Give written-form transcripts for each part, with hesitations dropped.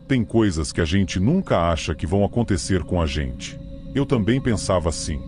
Tem coisas que a gente nunca acha que vão acontecer com a gente. Eu também pensava assim.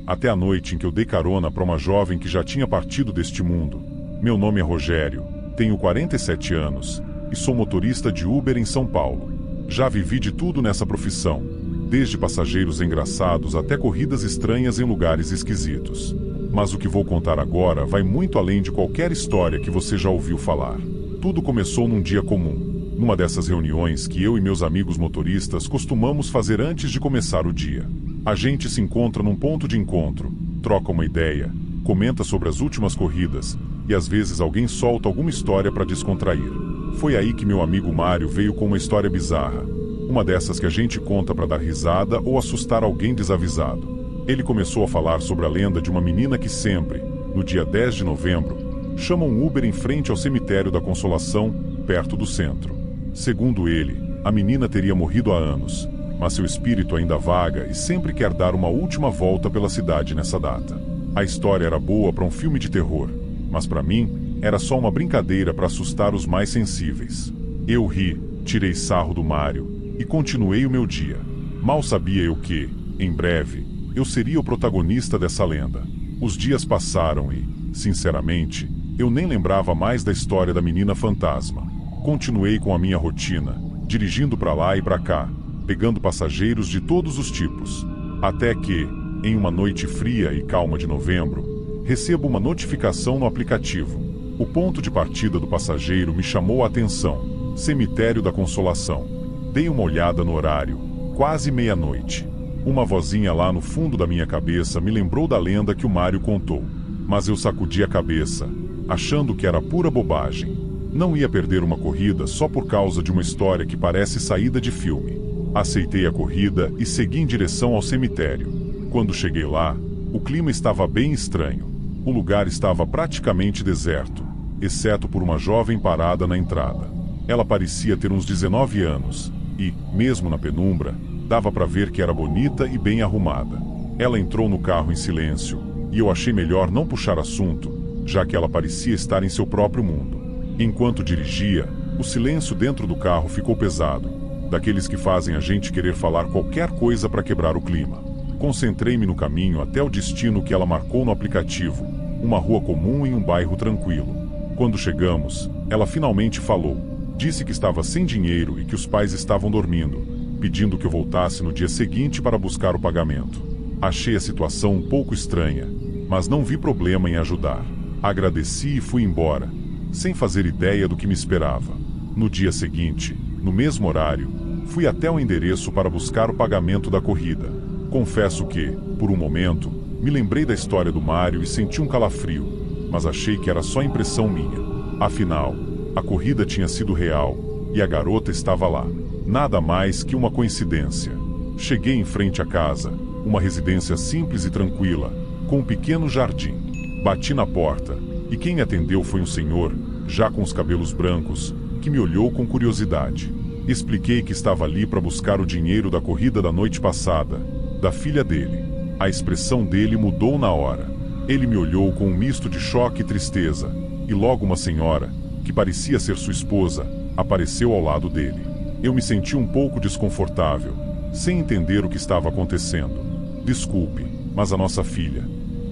Até a noite em que eu dei carona para uma jovem que já tinha partido deste mundo. Meu nome é Rogério, tenho 47 anos e sou motorista de Uber em São Paulo. Já vivi de tudo nessa profissão, desde passageiros engraçados até corridas estranhas em lugares esquisitos. Mas o que vou contar agora vai muito além de qualquer história que você já ouviu falar. Tudo começou num dia comum. Numa dessas reuniões que eu e meus amigos motoristas costumamos fazer antes de começar o dia. A gente se encontra num ponto de encontro, troca uma ideia, comenta sobre as últimas corridas e às vezes alguém solta alguma história para descontrair. Foi aí que meu amigo Mário veio com uma história bizarra. Uma dessas que a gente conta para dar risada ou assustar alguém desavisado. Ele começou a falar sobre a lenda de uma menina que sempre, no dia 10 de novembro, chama um Uber em frente ao cemitério da Consolação, perto do centro. Segundo ele, a menina teria morrido há anos, mas seu espírito ainda vaga e sempre quer dar uma última volta pela cidade nessa data. A história era boa para um filme de terror, mas para mim, era só uma brincadeira para assustar os mais sensíveis. Eu ri, tirei sarro do Mário e continuei o meu dia. Mal sabia eu que, em breve, eu seria o protagonista dessa lenda. Os dias passaram e, sinceramente, eu nem lembrava mais da história da menina fantasma. Continuei com a minha rotina, dirigindo para lá e para cá, pegando passageiros de todos os tipos. Até que, em uma noite fria e calma de novembro, recebo uma notificação no aplicativo. O ponto de partida do passageiro me chamou a atenção. Cemitério da Consolação. Dei uma olhada no horário, quase meia-noite. Uma vozinha lá no fundo da minha cabeça me lembrou da lenda que o Mário contou. Mas eu sacudi a cabeça, achando que era pura bobagem. Não ia perder uma corrida só por causa de uma história que parece saída de filme. Aceitei a corrida e segui em direção ao cemitério. Quando cheguei lá, o clima estava bem estranho. O lugar estava praticamente deserto, exceto por uma jovem parada na entrada. Ela parecia ter uns 19 anos e, mesmo na penumbra, dava para ver que era bonita e bem arrumada. Ela entrou no carro em silêncio e eu achei melhor não puxar assunto, já que ela parecia estar em seu próprio mundo. Enquanto dirigia, o silêncio dentro do carro ficou pesado, daqueles que fazem a gente querer falar qualquer coisa para quebrar o clima. Concentrei-me no caminho até o destino que ela marcou no aplicativo, uma rua comum em um bairro tranquilo. Quando chegamos, ela finalmente falou. Disse que estava sem dinheiro e que os pais estavam dormindo, pedindo que eu voltasse no dia seguinte para buscar o pagamento. Achei a situação um pouco estranha, mas não vi problema em ajudar. Agradeci e fui embora, sem fazer ideia do que me esperava. No dia seguinte, no mesmo horário, fui até o endereço para buscar o pagamento da corrida. Confesso que, por um momento, me lembrei da história do Mário e senti um calafrio, mas achei que era só impressão minha. Afinal, a corrida tinha sido real e a garota estava lá. Nada mais que uma coincidência. Cheguei em frente à casa, uma residência simples e tranquila, com um pequeno jardim. Bati na porta e quem me atendeu foi um senhor, já com os cabelos brancos, que me olhou com curiosidade. Expliquei que estava ali para buscar o dinheiro da corrida da noite passada, da filha dele. A expressão dele mudou na hora. Ele me olhou com um misto de choque e tristeza, e logo uma senhora, que parecia ser sua esposa, apareceu ao lado dele. Eu me senti um pouco desconfortável, sem entender o que estava acontecendo. Desculpe, mas a nossa filha.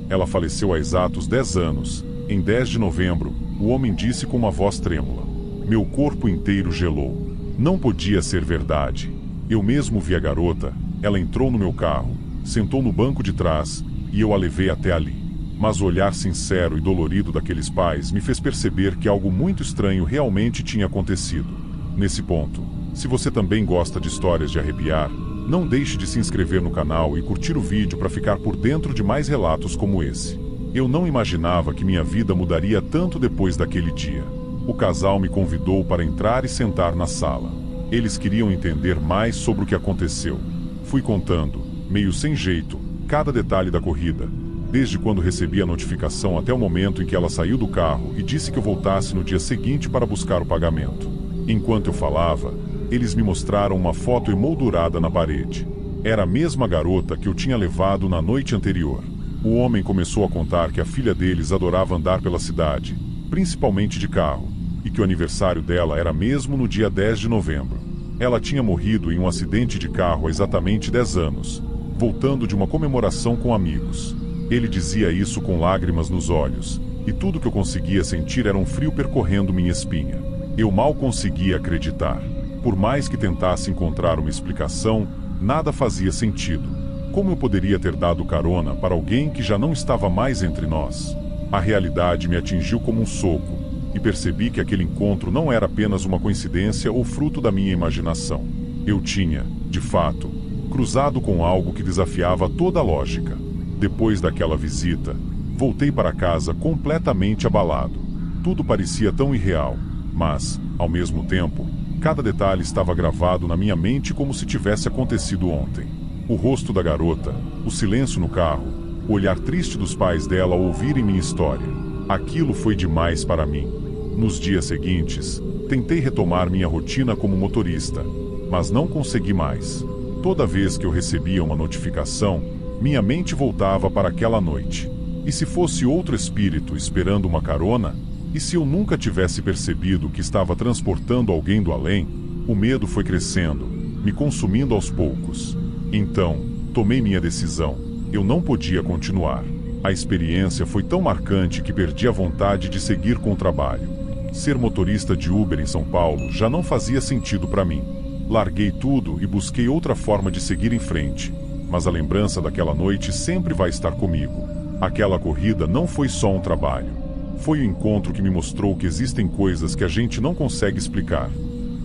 Ela faleceu há exatos 10 anos. Em 10 de novembro, o homem disse com uma voz trêmula. Meu corpo inteiro gelou. Não podia ser verdade. Eu mesmo vi a garota, ela entrou no meu carro, sentou no banco de trás e eu a levei até ali. Mas o olhar sincero e dolorido daqueles pais me fez perceber que algo muito estranho realmente tinha acontecido. Nesse ponto, se você também gosta de histórias de arrepiar, não deixe de se inscrever no canal e curtir o vídeo para ficar por dentro de mais relatos como esse. Eu não imaginava que minha vida mudaria tanto depois daquele dia. O casal me convidou para entrar e sentar na sala. Eles queriam entender mais sobre o que aconteceu. Fui contando, meio sem jeito, cada detalhe da corrida, desde quando recebi a notificação até o momento em que ela saiu do carro e disse que eu voltasse no dia seguinte para buscar o pagamento. Enquanto eu falava, eles me mostraram uma foto emoldurada na parede. Era a mesma garota que eu tinha levado na noite anterior. O homem começou a contar que a filha deles adorava andar pela cidade, principalmente de carro, e que o aniversário dela era mesmo no dia 10 de novembro. Ela tinha morrido em um acidente de carro há exatamente 10 anos, voltando de uma comemoração com amigos. Ele dizia isso com lágrimas nos olhos, e tudo que eu conseguia sentir era um frio percorrendo minha espinha. Eu mal conseguia acreditar. Por mais que tentasse encontrar uma explicação, nada fazia sentido. Como eu poderia ter dado carona para alguém que já não estava mais entre nós? A realidade me atingiu como um soco, e percebi que aquele encontro não era apenas uma coincidência ou fruto da minha imaginação. Eu tinha, de fato, cruzado com algo que desafiava toda a lógica. Depois daquela visita, voltei para casa completamente abalado. Tudo parecia tão irreal, mas, ao mesmo tempo, cada detalhe estava gravado na minha mente como se tivesse acontecido ontem. O rosto da garota, o silêncio no carro, o olhar triste dos pais dela ao ouvirem minha história. Aquilo foi demais para mim. Nos dias seguintes, tentei retomar minha rotina como motorista, mas não consegui mais. Toda vez que eu recebia uma notificação, minha mente voltava para aquela noite. E se fosse outro espírito esperando uma carona? E se eu nunca tivesse percebido que estava transportando alguém do além? O medo foi crescendo, me consumindo aos poucos. Então, tomei minha decisão. Eu não podia continuar. A experiência foi tão marcante que perdi a vontade de seguir com o trabalho. Ser motorista de Uber em São Paulo já não fazia sentido para mim. Larguei tudo e busquei outra forma de seguir em frente. Mas a lembrança daquela noite sempre vai estar comigo. Aquela corrida não foi só um trabalho. Foi o encontro que me mostrou que existem coisas que a gente não consegue explicar.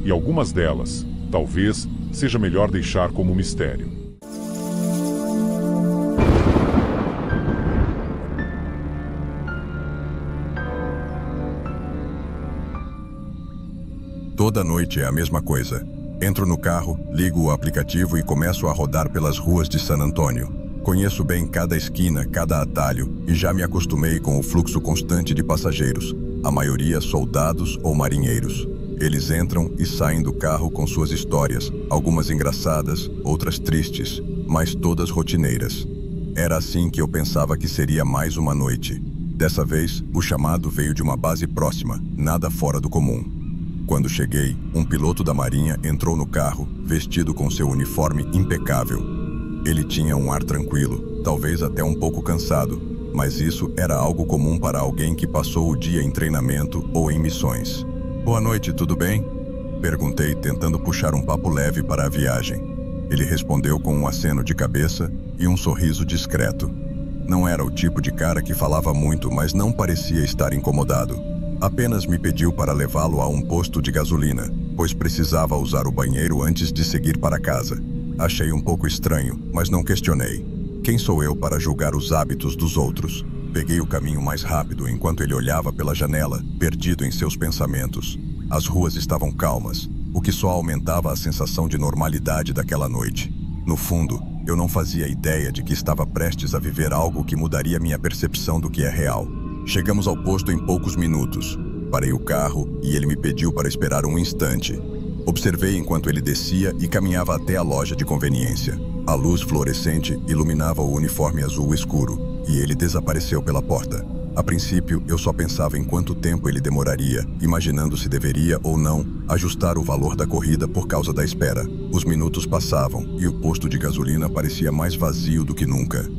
E algumas delas, talvez, seja melhor deixar como mistério. Toda noite é a mesma coisa. Entro no carro, ligo o aplicativo e começo a rodar pelas ruas de San Antônio. Conheço bem cada esquina, cada atalho e já me acostumei com o fluxo constante de passageiros, a maioria soldados ou marinheiros. Eles entram e saem do carro com suas histórias, algumas engraçadas, outras tristes, mas todas rotineiras. Era assim que eu pensava que seria mais uma noite. Dessa vez, o chamado veio de uma base próxima, nada fora do comum. Quando cheguei, um piloto da Marinha entrou no carro, vestido com seu uniforme impecável. Ele tinha um ar tranquilo, talvez até um pouco cansado, mas isso era algo comum para alguém que passou o dia em treinamento ou em missões. "Boa noite, tudo bem?" Perguntei, tentando puxar um papo leve para a viagem. Ele respondeu com um aceno de cabeça e um sorriso discreto. Não era o tipo de cara que falava muito, mas não parecia estar incomodado. Apenas me pediu para levá-lo a um posto de gasolina, pois precisava usar o banheiro antes de seguir para casa. Achei um pouco estranho, mas não questionei. Quem sou eu para julgar os hábitos dos outros? Peguei o caminho mais rápido enquanto ele olhava pela janela, perdido em seus pensamentos. As ruas estavam calmas, o que só aumentava a sensação de normalidade daquela noite. No fundo, eu não fazia ideia de que estava prestes a viver algo que mudaria minha percepção do que é real. Chegamos ao posto em poucos minutos. Parei o carro e ele me pediu para esperar um instante. Observei enquanto ele descia e caminhava até a loja de conveniência. A luz fluorescente iluminava o uniforme azul escuro e ele desapareceu pela porta. A princípio, eu só pensava em quanto tempo ele demoraria, imaginando se deveria ou não ajustar o valor da corrida por causa da espera. Os minutos passavam e o posto de gasolina parecia mais vazio do que nunca.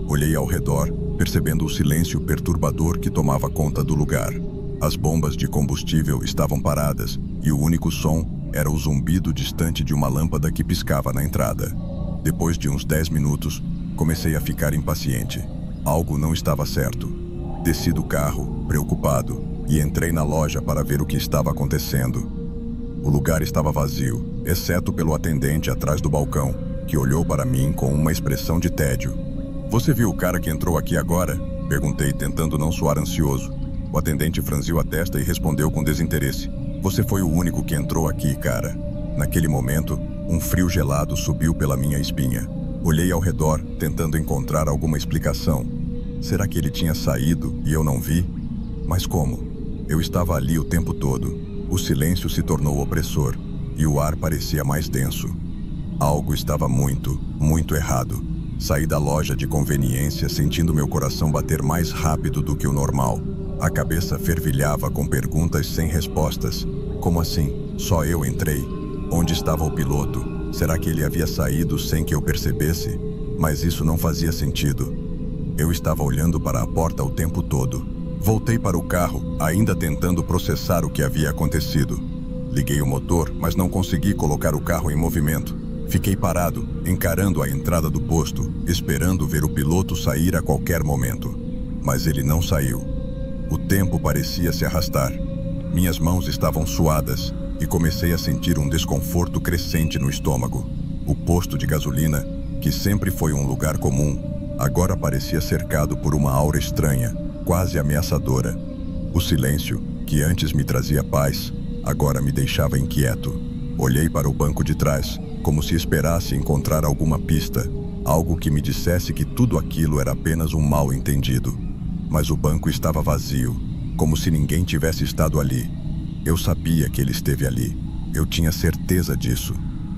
Olhei ao redor, percebendo o silêncio perturbador que tomava conta do lugar. As bombas de combustível estavam paradas e o único som era o zumbido distante de uma lâmpada que piscava na entrada. Depois de uns 10 minutos, comecei a ficar impaciente. Algo não estava certo. Desci do carro, preocupado, e entrei na loja para ver o que estava acontecendo. O lugar estava vazio, exceto pelo atendente atrás do balcão, que olhou para mim com uma expressão de tédio. "Você viu o cara que entrou aqui agora?" Perguntei, tentando não soar ansioso. O atendente franziu a testa e respondeu com desinteresse. "Você foi o único que entrou aqui, cara." Naquele momento, um frio gelado subiu pela minha espinha. Olhei ao redor, tentando encontrar alguma explicação. Será que ele tinha saído e eu não vi? Mas como? Eu estava ali o tempo todo. O silêncio se tornou opressor e o ar parecia mais denso. Algo estava muito, muito errado. Saí da loja de conveniência sentindo meu coração bater mais rápido do que o normal. A cabeça fervilhava com perguntas sem respostas. Como assim? Só eu entrei? Onde estava o piloto? Será que ele havia saído sem que eu percebesse? Mas isso não fazia sentido. Eu estava olhando para a porta o tempo todo. Voltei para o carro, ainda tentando processar o que havia acontecido. Liguei o motor, mas não consegui colocar o carro em movimento. Fiquei parado, encarando a entrada do posto, esperando ver o piloto sair a qualquer momento. Mas ele não saiu. O tempo parecia se arrastar. Minhas mãos estavam suadas e comecei a sentir um desconforto crescente no estômago. O posto de gasolina, que sempre foi um lugar comum, agora parecia cercado por uma aura estranha, quase ameaçadora. O silêncio, que antes me trazia paz, agora me deixava inquieto. Olhei para o banco de trás, como se esperasse encontrar alguma pista, algo que me dissesse que tudo aquilo era apenas um mal-entendido. Mas o banco estava vazio, como se ninguém tivesse estado ali. Eu sabia que ele esteve ali. Eu tinha certeza disso.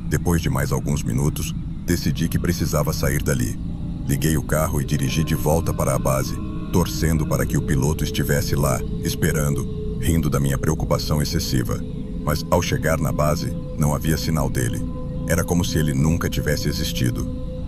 Depois de mais alguns minutos, decidi que precisava sair dali. Liguei o carro e dirigi de volta para a base, torcendo para que o piloto estivesse lá, esperando, rindo da minha preocupação excessiva. Mas ao chegar na base, não havia sinal dele. Era como se ele nunca tivesse existido.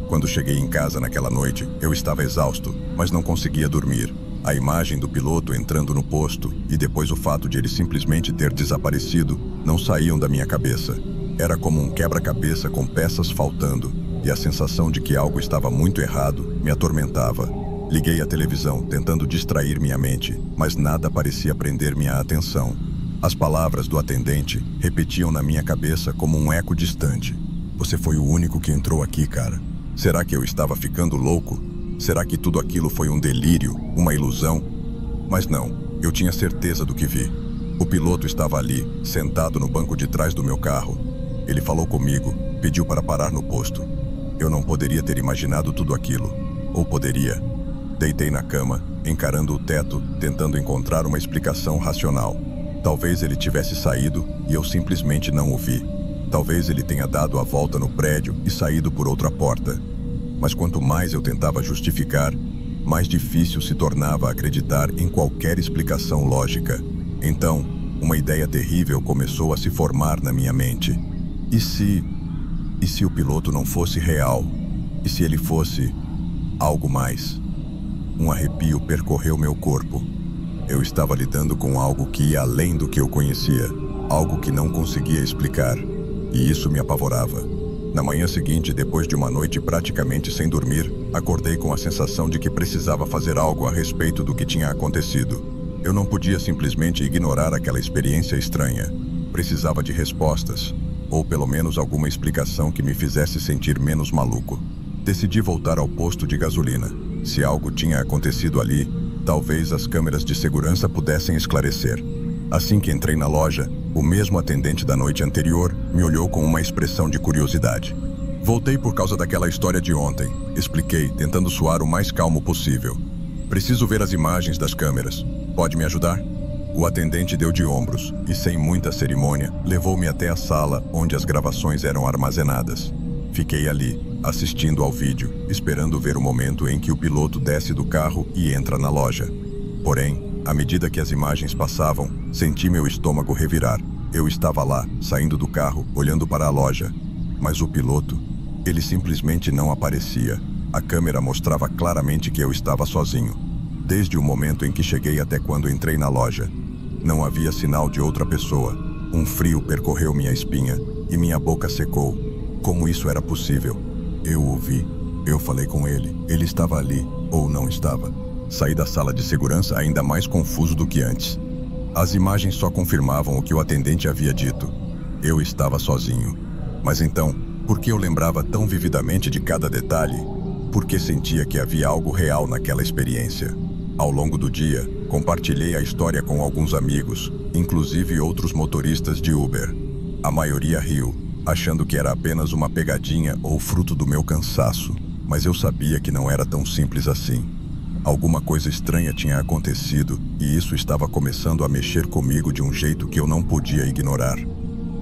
Quando cheguei em casa naquela noite, eu estava exausto, mas não conseguia dormir. A imagem do piloto entrando no posto e depois o fato de ele simplesmente ter desaparecido não saíam da minha cabeça. Era como um quebra-cabeça com peças faltando, e a sensação de que algo estava muito errado me atormentava. Liguei a televisão, tentando distrair minha mente, mas nada parecia prender minha atenção. As palavras do atendente repetiam na minha cabeça como um eco distante. Você foi o único que entrou aqui, cara. Será que eu estava ficando louco? Será que tudo aquilo foi um delírio, uma ilusão? Mas não, eu tinha certeza do que vi. O piloto estava ali, sentado no banco de trás do meu carro. Ele falou comigo, pediu para parar no posto. Eu não poderia ter imaginado tudo aquilo. Ou poderia? Deitei na cama, encarando o teto, tentando encontrar uma explicação racional. Talvez ele tivesse saído e eu simplesmente não o vi. Talvez ele tenha dado a volta no prédio e saído por outra porta. Mas quanto mais eu tentava justificar, mais difícil se tornava acreditar em qualquer explicação lógica. Então, uma ideia terrível começou a se formar na minha mente. E se o piloto não fosse real? E se ele fosse algo mais? Um arrepio percorreu meu corpo. Eu estava lidando com algo que ia além do que eu conhecia, algo que não conseguia explicar, e isso me apavorava. Na manhã seguinte, depois de uma noite praticamente sem dormir, acordei com a sensação de que precisava fazer algo a respeito do que tinha acontecido. Eu não podia simplesmente ignorar aquela experiência estranha. Precisava de respostas, ou pelo menos alguma explicação que me fizesse sentir menos maluco. Decidi voltar ao posto de gasolina. Se algo tinha acontecido ali, talvez as câmeras de segurança pudessem esclarecer. Assim que entrei na loja, o mesmo atendente da noite anterior me olhou com uma expressão de curiosidade. Voltei por causa daquela história de ontem, expliquei, tentando soar o mais calmo possível. Preciso ver as imagens das câmeras. Pode me ajudar? O atendente deu de ombros e, sem muita cerimônia, levou-me até a sala onde as gravações eram armazenadas. Fiquei ali, assistindo ao vídeo, esperando ver o momento em que o piloto desce do carro e entra na loja. Porém, à medida que as imagens passavam, senti meu estômago revirar. Eu estava lá, saindo do carro, olhando para a loja. Mas o piloto, ele simplesmente não aparecia. A câmera mostrava claramente que eu estava sozinho. Desde o momento em que cheguei até quando entrei na loja. Não havia sinal de outra pessoa. Um frio percorreu minha espinha e minha boca secou. Como isso era possível? Eu o vi. Eu falei com ele. Ele estava ali, ou não estava. Saí da sala de segurança ainda mais confuso do que antes. As imagens só confirmavam o que o atendente havia dito. Eu estava sozinho. Mas então, por que eu lembrava tão vividamente de cada detalhe? Por que sentia que havia algo real naquela experiência? Ao longo do dia, compartilhei a história com alguns amigos, inclusive outros motoristas de Uber. A maioria riu, achando que era apenas uma pegadinha ou fruto do meu cansaço. Mas eu sabia que não era tão simples assim. Alguma coisa estranha tinha acontecido e isso estava começando a mexer comigo de um jeito que eu não podia ignorar.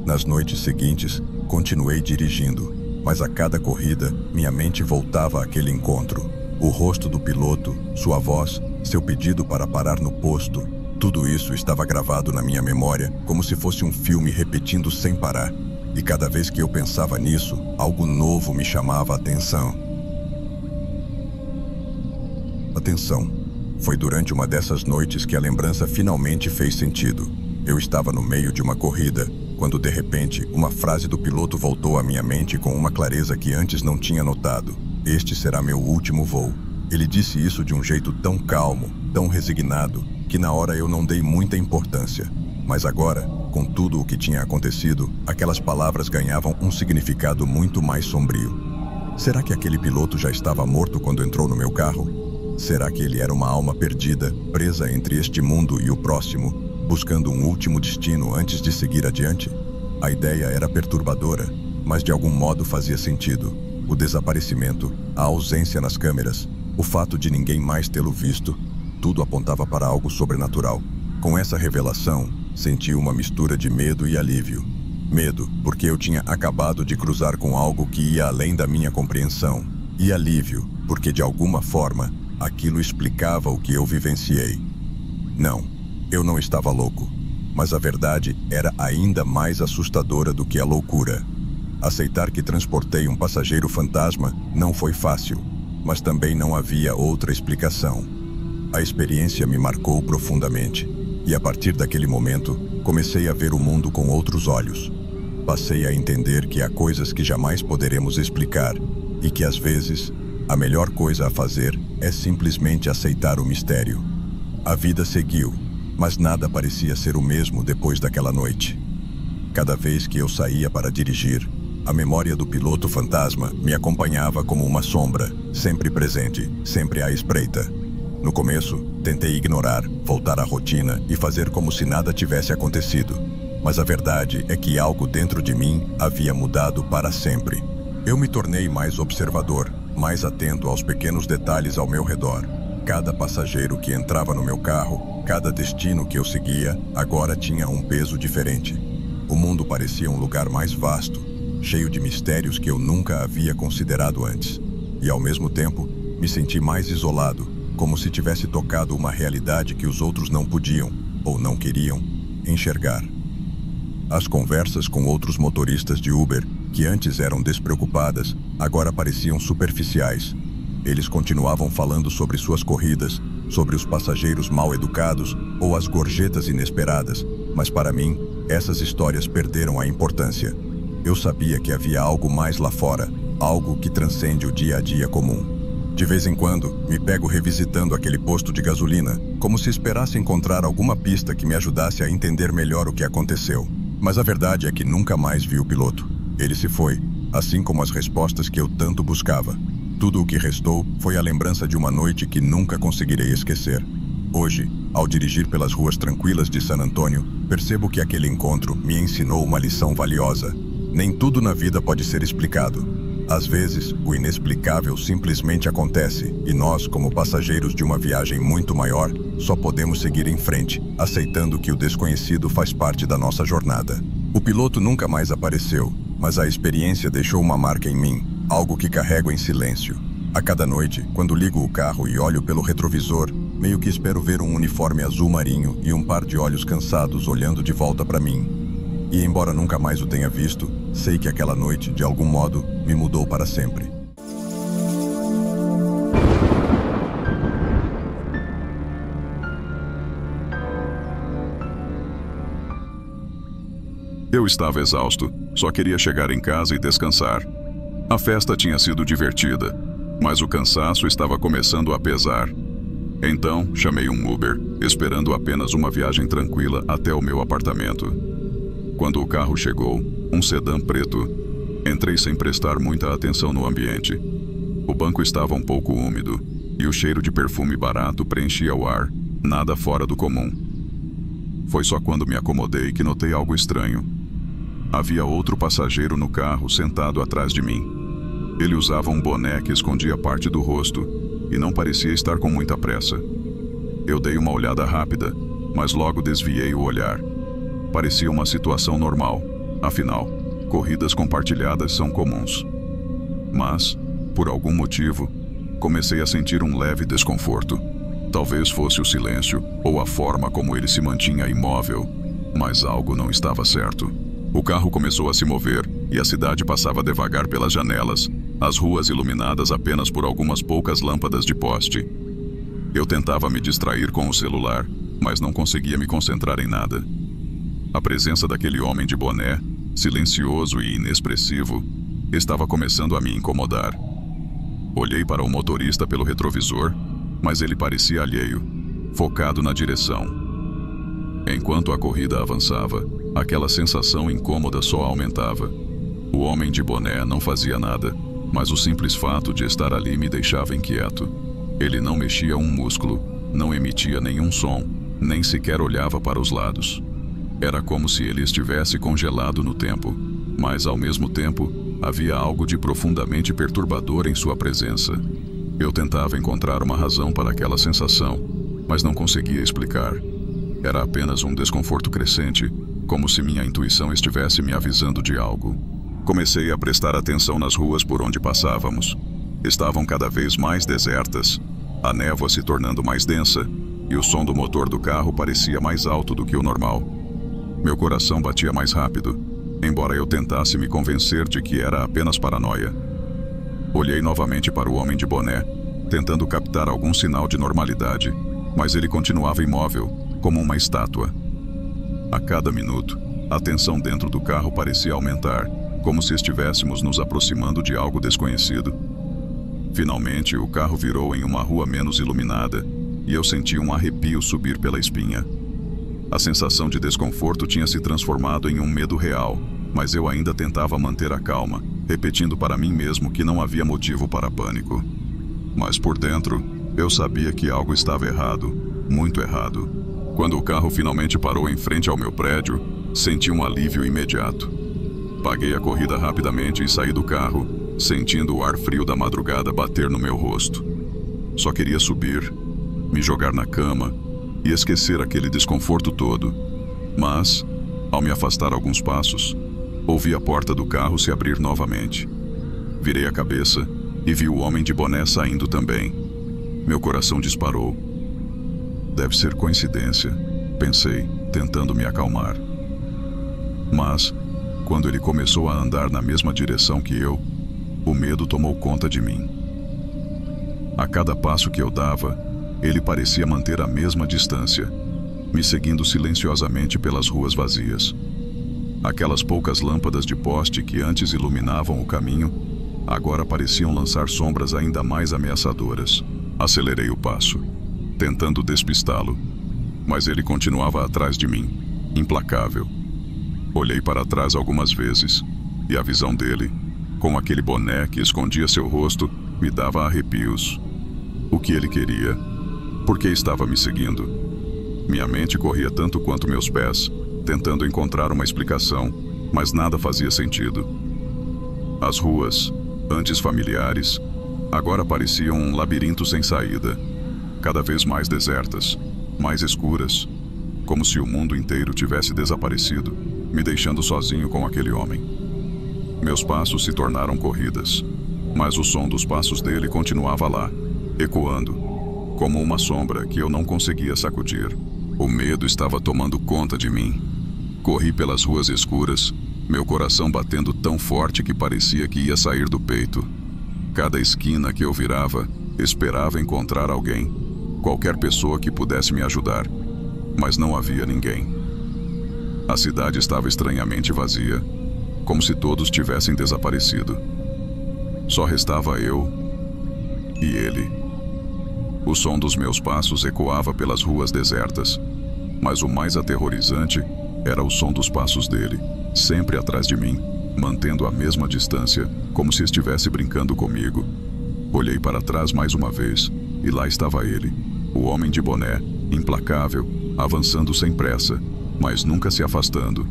Nas noites seguintes, continuei dirigindo, mas a cada corrida, minha mente voltava àquele encontro. O rosto do piloto, sua voz, seu pedido para parar no posto, tudo isso estava gravado na minha memória como se fosse um filme repetindo sem parar. E cada vez que eu pensava nisso, algo novo me chamava a atenção. Foi durante uma dessas noites que a lembrança finalmente fez sentido. Eu estava no meio de uma corrida, quando de repente, uma frase do piloto voltou à minha mente com uma clareza que antes não tinha notado. Este será meu último voo. Ele disse isso de um jeito tão calmo, tão resignado, que na hora eu não dei muita importância. Mas agora, com tudo o que tinha acontecido, aquelas palavras ganhavam um significado muito mais sombrio. Será que aquele piloto já estava morto quando entrou no meu carro? Será que ele era uma alma perdida, presa entre este mundo e o próximo, buscando um último destino antes de seguir adiante? A ideia era perturbadora, mas de algum modo fazia sentido. O desaparecimento, a ausência nas câmeras, o fato de ninguém mais tê-lo visto, tudo apontava para algo sobrenatural. Com essa revelação, senti uma mistura de medo e alívio. Medo, porque eu tinha acabado de cruzar com algo que ia além da minha compreensão. E alívio, porque de alguma forma, aquilo explicava o que eu vivenciei. Não, eu não estava louco, mas a verdade era ainda mais assustadora do que a loucura. Aceitar que transportei um passageiro fantasma não foi fácil, mas também não havia outra explicação. A experiência me marcou profundamente, e a partir daquele momento, comecei a ver o mundo com outros olhos. Passei a entender que há coisas que jamais poderemos explicar, e que às vezes, a melhor coisa a fazer é simplesmente aceitar o mistério. A vida seguiu, mas nada parecia ser o mesmo depois daquela noite. Cada vez que eu saía para dirigir, a memória do piloto fantasma me acompanhava como uma sombra, sempre presente, sempre à espreita. No começo, tentei ignorar, voltar à rotina e fazer como se nada tivesse acontecido. Mas a verdade é que algo dentro de mim havia mudado para sempre. Eu me tornei mais observador, mais atento aos pequenos detalhes ao meu redor. Cada passageiro que entrava no meu carro, cada destino que eu seguia, agora tinha um peso diferente. O mundo parecia um lugar mais vasto, cheio de mistérios que eu nunca havia considerado antes. E ao mesmo tempo, me senti mais isolado, como se tivesse tocado uma realidade que os outros não podiam, ou não queriam, enxergar. As conversas com outros motoristas de Uber, que antes eram despreocupadas, agora pareciam superficiais. Eles continuavam falando sobre suas corridas, sobre os passageiros mal educados ou as gorjetas inesperadas, mas para mim, essas histórias perderam a importância. Eu sabia que havia algo mais lá fora, algo que transcende o dia a dia comum. De vez em quando, me pego revisitando aquele posto de gasolina, como se esperasse encontrar alguma pista que me ajudasse a entender melhor o que aconteceu. Mas a verdade é que nunca mais vi o piloto. Ele se foi, assim como as respostas que eu tanto buscava. Tudo o que restou foi a lembrança de uma noite que nunca conseguirei esquecer. Hoje, ao dirigir pelas ruas tranquilas de San Antônio, percebo que aquele encontro me ensinou uma lição valiosa. Nem tudo na vida pode ser explicado. Às vezes, o inexplicável simplesmente acontece e nós, como passageiros de uma viagem muito maior, só podemos seguir em frente, aceitando que o desconhecido faz parte da nossa jornada. O piloto nunca mais apareceu, mas a experiência deixou uma marca em mim, algo que carrego em silêncio. A cada noite, quando ligo o carro e olho pelo retrovisor, meio que espero ver um uniforme azul marinho e um par de olhos cansados olhando de volta para mim. E embora nunca mais o tenha visto, sei que aquela noite, de algum modo, me mudou para sempre. Eu estava exausto, só queria chegar em casa e descansar. A festa tinha sido divertida, mas o cansaço estava começando a pesar. Então, chamei um Uber, esperando apenas uma viagem tranquila até o meu apartamento. Quando o carro chegou, um sedã preto, entrei sem prestar muita atenção no ambiente. O banco estava um pouco úmido, e o cheiro de perfume barato preenchia o ar, nada fora do comum. Foi só quando me acomodei que notei algo estranho. Havia outro passageiro no carro sentado atrás de mim. Ele usava um boné que escondia parte do rosto, e não parecia estar com muita pressa. Eu dei uma olhada rápida, mas logo desviei o olhar. Parecia uma situação normal, afinal, corridas compartilhadas são comuns. Mas, por algum motivo, comecei a sentir um leve desconforto. Talvez fosse o silêncio ou a forma como ele se mantinha imóvel, mas algo não estava certo. O carro começou a se mover e a cidade passava devagar pelas janelas, as ruas iluminadas apenas por algumas poucas lâmpadas de poste. Eu tentava me distrair com o celular, mas não conseguia me concentrar em nada. A presença daquele homem de boné, silencioso e inexpressivo, estava começando a me incomodar. Olhei para o motorista pelo retrovisor, mas ele parecia alheio, focado na direção. Enquanto a corrida avançava, aquela sensação incômoda só aumentava. O homem de boné não fazia nada, mas o simples fato de estar ali me deixava inquieto. Ele não mexia um músculo, não emitia nenhum som, nem sequer olhava para os lados. Era como se ele estivesse congelado no tempo, mas ao mesmo tempo havia algo de profundamente perturbador em sua presença. Eu tentava encontrar uma razão para aquela sensação, mas não conseguia explicar. Era apenas um desconforto crescente, como se minha intuição estivesse me avisando de algo. Comecei a prestar atenção nas ruas por onde passávamos. Estavam cada vez mais desertas, a névoa se tornando mais densa, e o som do motor do carro parecia mais alto do que o normal. Meu coração batia mais rápido, embora eu tentasse me convencer de que era apenas paranoia. Olhei novamente para o homem de boné, tentando captar algum sinal de normalidade, mas ele continuava imóvel, como uma estátua. A cada minuto, a tensão dentro do carro parecia aumentar, como se estivéssemos nos aproximando de algo desconhecido. Finalmente, o carro virou em uma rua menos iluminada, e eu senti um arrepio subir pela espinha. A sensação de desconforto tinha se transformado em um medo real, mas eu ainda tentava manter a calma, repetindo para mim mesmo que não havia motivo para pânico. Mas por dentro, eu sabia que algo estava errado, muito errado. Quando o carro finalmente parou em frente ao meu prédio, senti um alívio imediato. Paguei a corrida rapidamente e saí do carro, sentindo o ar frio da madrugada bater no meu rosto. Só queria subir, me jogar na cama e esquecer aquele desconforto todo. Mas, ao me afastar alguns passos, ouvi a porta do carro se abrir novamente. Virei a cabeça e vi o homem de boné saindo também. Meu coração disparou. Deve ser coincidência, pensei, tentando me acalmar. Mas, quando ele começou a andar na mesma direção que eu, o medo tomou conta de mim. A cada passo que eu dava, ele parecia manter a mesma distância, me seguindo silenciosamente pelas ruas vazias. Aquelas poucas lâmpadas de poste que antes iluminavam o caminho, agora pareciam lançar sombras ainda mais ameaçadoras. Acelerei o passo, tentando despistá-lo, mas ele continuava atrás de mim, implacável. Olhei para trás algumas vezes, e a visão dele, com aquele boné que escondia seu rosto, me dava arrepios. O que ele queria? Por que estava me seguindo? Minha mente corria tanto quanto meus pés, tentando encontrar uma explicação, mas nada fazia sentido. As ruas, antes familiares, agora pareciam um labirinto sem saída, cada vez mais desertas, mais escuras, como se o mundo inteiro tivesse desaparecido, me deixando sozinho com aquele homem. Meus passos se tornaram corridas, mas o som dos passos dele continuava lá, ecoando, como uma sombra que eu não conseguia sacudir. O medo estava tomando conta de mim. Corri pelas ruas escuras, meu coração batendo tão forte que parecia que ia sair do peito. Cada esquina que eu virava, esperava encontrar alguém, qualquer pessoa que pudesse me ajudar, mas não havia ninguém. A cidade estava estranhamente vazia, como se todos tivessem desaparecido. Só restava eu e ele. O som dos meus passos ecoava pelas ruas desertas, mas o mais aterrorizante era o som dos passos dele, sempre atrás de mim, mantendo a mesma distância, como se estivesse brincando comigo. Olhei para trás mais uma vez, e lá estava ele, o homem de boné, implacável, avançando sem pressa, mas nunca se afastando.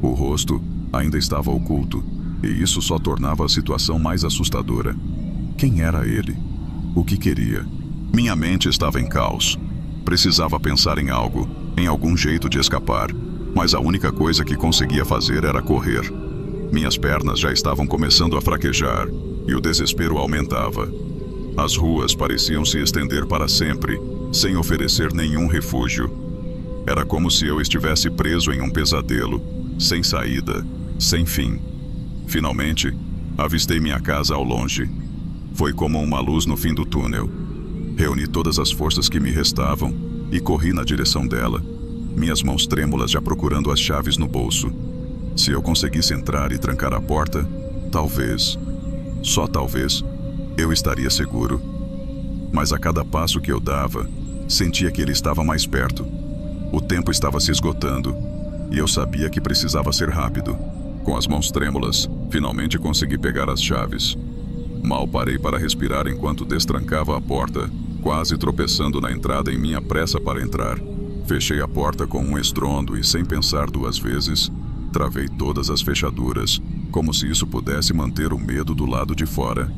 O rosto ainda estava oculto, e isso só tornava a situação mais assustadora. Quem era ele? O que queria? Minha mente estava em caos. Precisava pensar em algo, em algum jeito de escapar, mas a única coisa que conseguia fazer era correr. Minhas pernas já estavam começando a fraquejar, e o desespero aumentava. As ruas pareciam se estender para sempre, sem oferecer nenhum refúgio. Era como se eu estivesse preso em um pesadelo, sem saída, sem fim. Finalmente, avistei minha casa ao longe. Foi como uma luz no fim do túnel. Reuni todas as forças que me restavam e corri na direção dela, minhas mãos trêmulas já procurando as chaves no bolso. Se eu conseguisse entrar e trancar a porta, talvez, só talvez, eu estaria seguro. Mas a cada passo que eu dava, sentia que ele estava mais perto. O tempo estava se esgotando e eu sabia que precisava ser rápido. Com as mãos trêmulas, finalmente consegui pegar as chaves. Mal parei para respirar enquanto destrancava a porta, quase tropeçando na entrada em minha pressa para entrar. Fechei a porta com um estrondo e, sem pensar duas vezes, travei todas as fechaduras, como se isso pudesse manter o medo do lado de fora.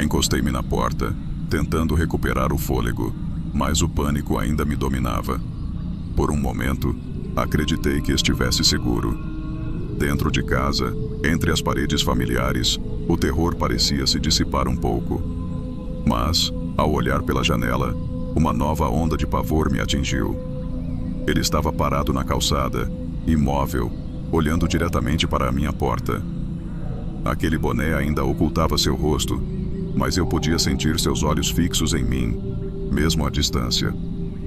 Encostei-me na porta, tentando recuperar o fôlego, mas o pânico ainda me dominava. Por um momento, acreditei que estivesse seguro. Dentro de casa, entre as paredes familiares, o terror parecia se dissipar um pouco. Mas, ao olhar pela janela, uma nova onda de pavor me atingiu. Ele estava parado na calçada, imóvel, olhando diretamente para a minha porta. Aquele boné ainda ocultava seu rosto, mas eu podia sentir seus olhos fixos em mim, mesmo à distância.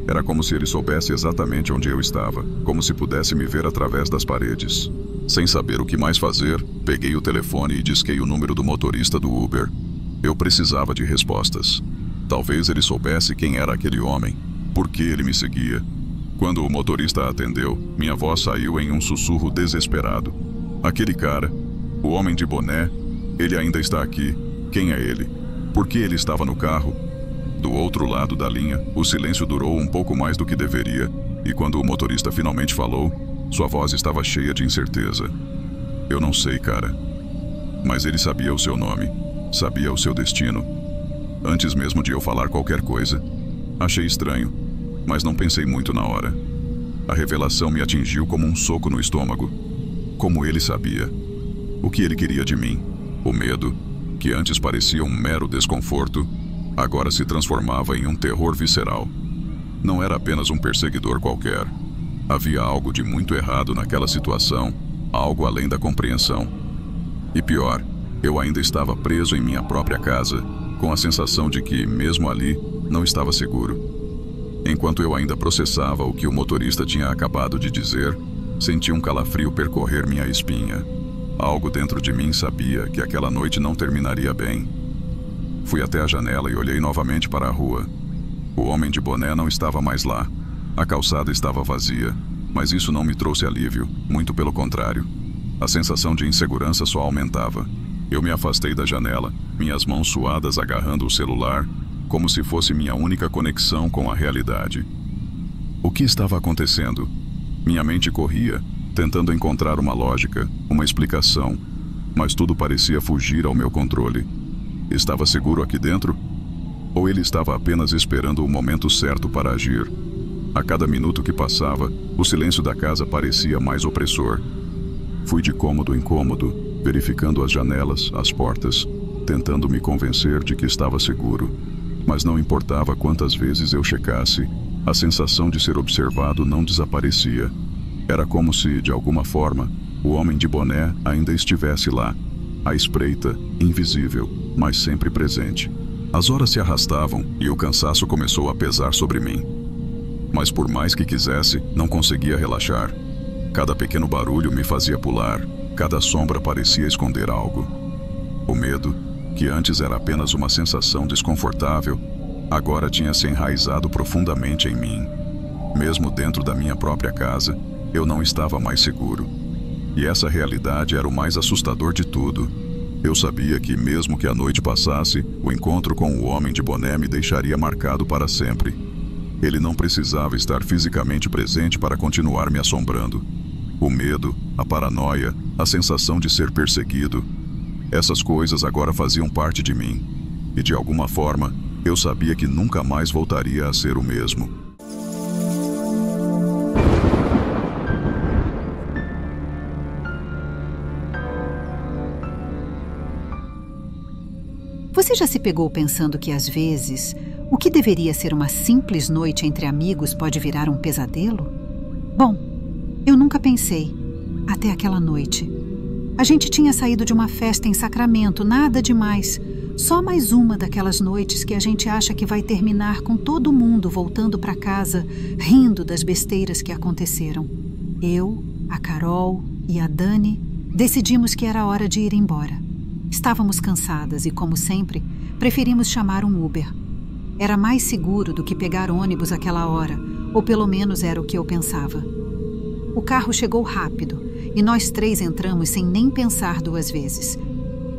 Era como se ele soubesse exatamente onde eu estava, como se pudesse me ver através das paredes. Sem saber o que mais fazer, peguei o telefone e disquei o número do motorista do Uber. Eu precisava de respostas. Talvez ele soubesse quem era aquele homem, por que ele me seguia. Quando o motorista atendeu, minha voz saiu em um sussurro desesperado. Aquele cara, o homem de boné, ele ainda está aqui. Quem é ele? Por que ele estava no carro? Do outro lado da linha, o silêncio durou um pouco mais do que deveria, e quando o motorista finalmente falou, sua voz estava cheia de incerteza. Eu não sei, cara. Mas ele sabia o seu nome, sabia o seu destino. Antes mesmo de eu falar qualquer coisa, achei estranho, mas não pensei muito na hora. A revelação me atingiu como um soco no estômago. Como ele sabia. O que ele queria de mim. O medo, que antes parecia um mero desconforto, agora se transformava em um terror visceral. Não era apenas um perseguidor qualquer. Havia algo de muito errado naquela situação, algo além da compreensão. E pior, eu ainda estava preso em minha própria casa, com a sensação de que, mesmo ali, não estava seguro. Enquanto eu ainda processava o que o motorista tinha acabado de dizer, senti um calafrio percorrer minha espinha. Algo dentro de mim sabia que aquela noite não terminaria bem. Fui até a janela e olhei novamente para a rua. O homem de boné não estava mais lá. A calçada estava vazia, mas isso não me trouxe alívio, muito pelo contrário. A sensação de insegurança só aumentava. Eu me afastei da janela, minhas mãos suadas agarrando o celular, como se fosse minha única conexão com a realidade. O que estava acontecendo? Minha mente corria, tentando encontrar uma lógica, uma explicação, mas tudo parecia fugir ao meu controle. Estava seguro aqui dentro? Ou ele estava apenas esperando o momento certo para agir? A cada minuto que passava, o silêncio da casa parecia mais opressor. Fui de cômodo em cômodo, verificando as janelas, as portas, tentando me convencer de que estava seguro. Mas não importava quantas vezes eu checasse, a sensação de ser observado não desaparecia. Era como se, de alguma forma, o homem de boné ainda estivesse lá, à espreita, invisível, mas sempre presente. As horas se arrastavam e o cansaço começou a pesar sobre mim. Mas por mais que quisesse, não conseguia relaxar. Cada pequeno barulho me fazia pular, cada sombra parecia esconder algo. O medo, que antes era apenas uma sensação desconfortável, agora tinha se enraizado profundamente em mim. Mesmo dentro da minha própria casa, eu não estava mais seguro. E essa realidade era o mais assustador de tudo. Eu sabia que, mesmo que a noite passasse, o encontro com o homem de boné me deixaria marcado para sempre. Ele não precisava estar fisicamente presente para continuar me assombrando. O medo, a paranoia, a sensação de ser perseguido, essas coisas agora faziam parte de mim. E de alguma forma, eu sabia que nunca mais voltaria a ser o mesmo. Você já se pegou pensando que, às vezes, o que deveria ser uma simples noite entre amigos pode virar um pesadelo? Bom, eu nunca pensei, Até aquela noite. A gente tinha saído de uma festa em Sacramento, nada demais. Só mais uma daquelas noites que a gente acha que vai terminar com todo mundo voltando para casa, rindo das besteiras que aconteceram. Eu, a Carol e a Dani decidimos que era hora de ir embora. Estávamos cansadas e, como sempre, preferimos chamar um Uber. Era mais seguro do que pegar ônibus àquela hora, ou pelo menos era o que eu pensava. O carro chegou rápido e nós 3 entramos sem nem pensar 2 vezes.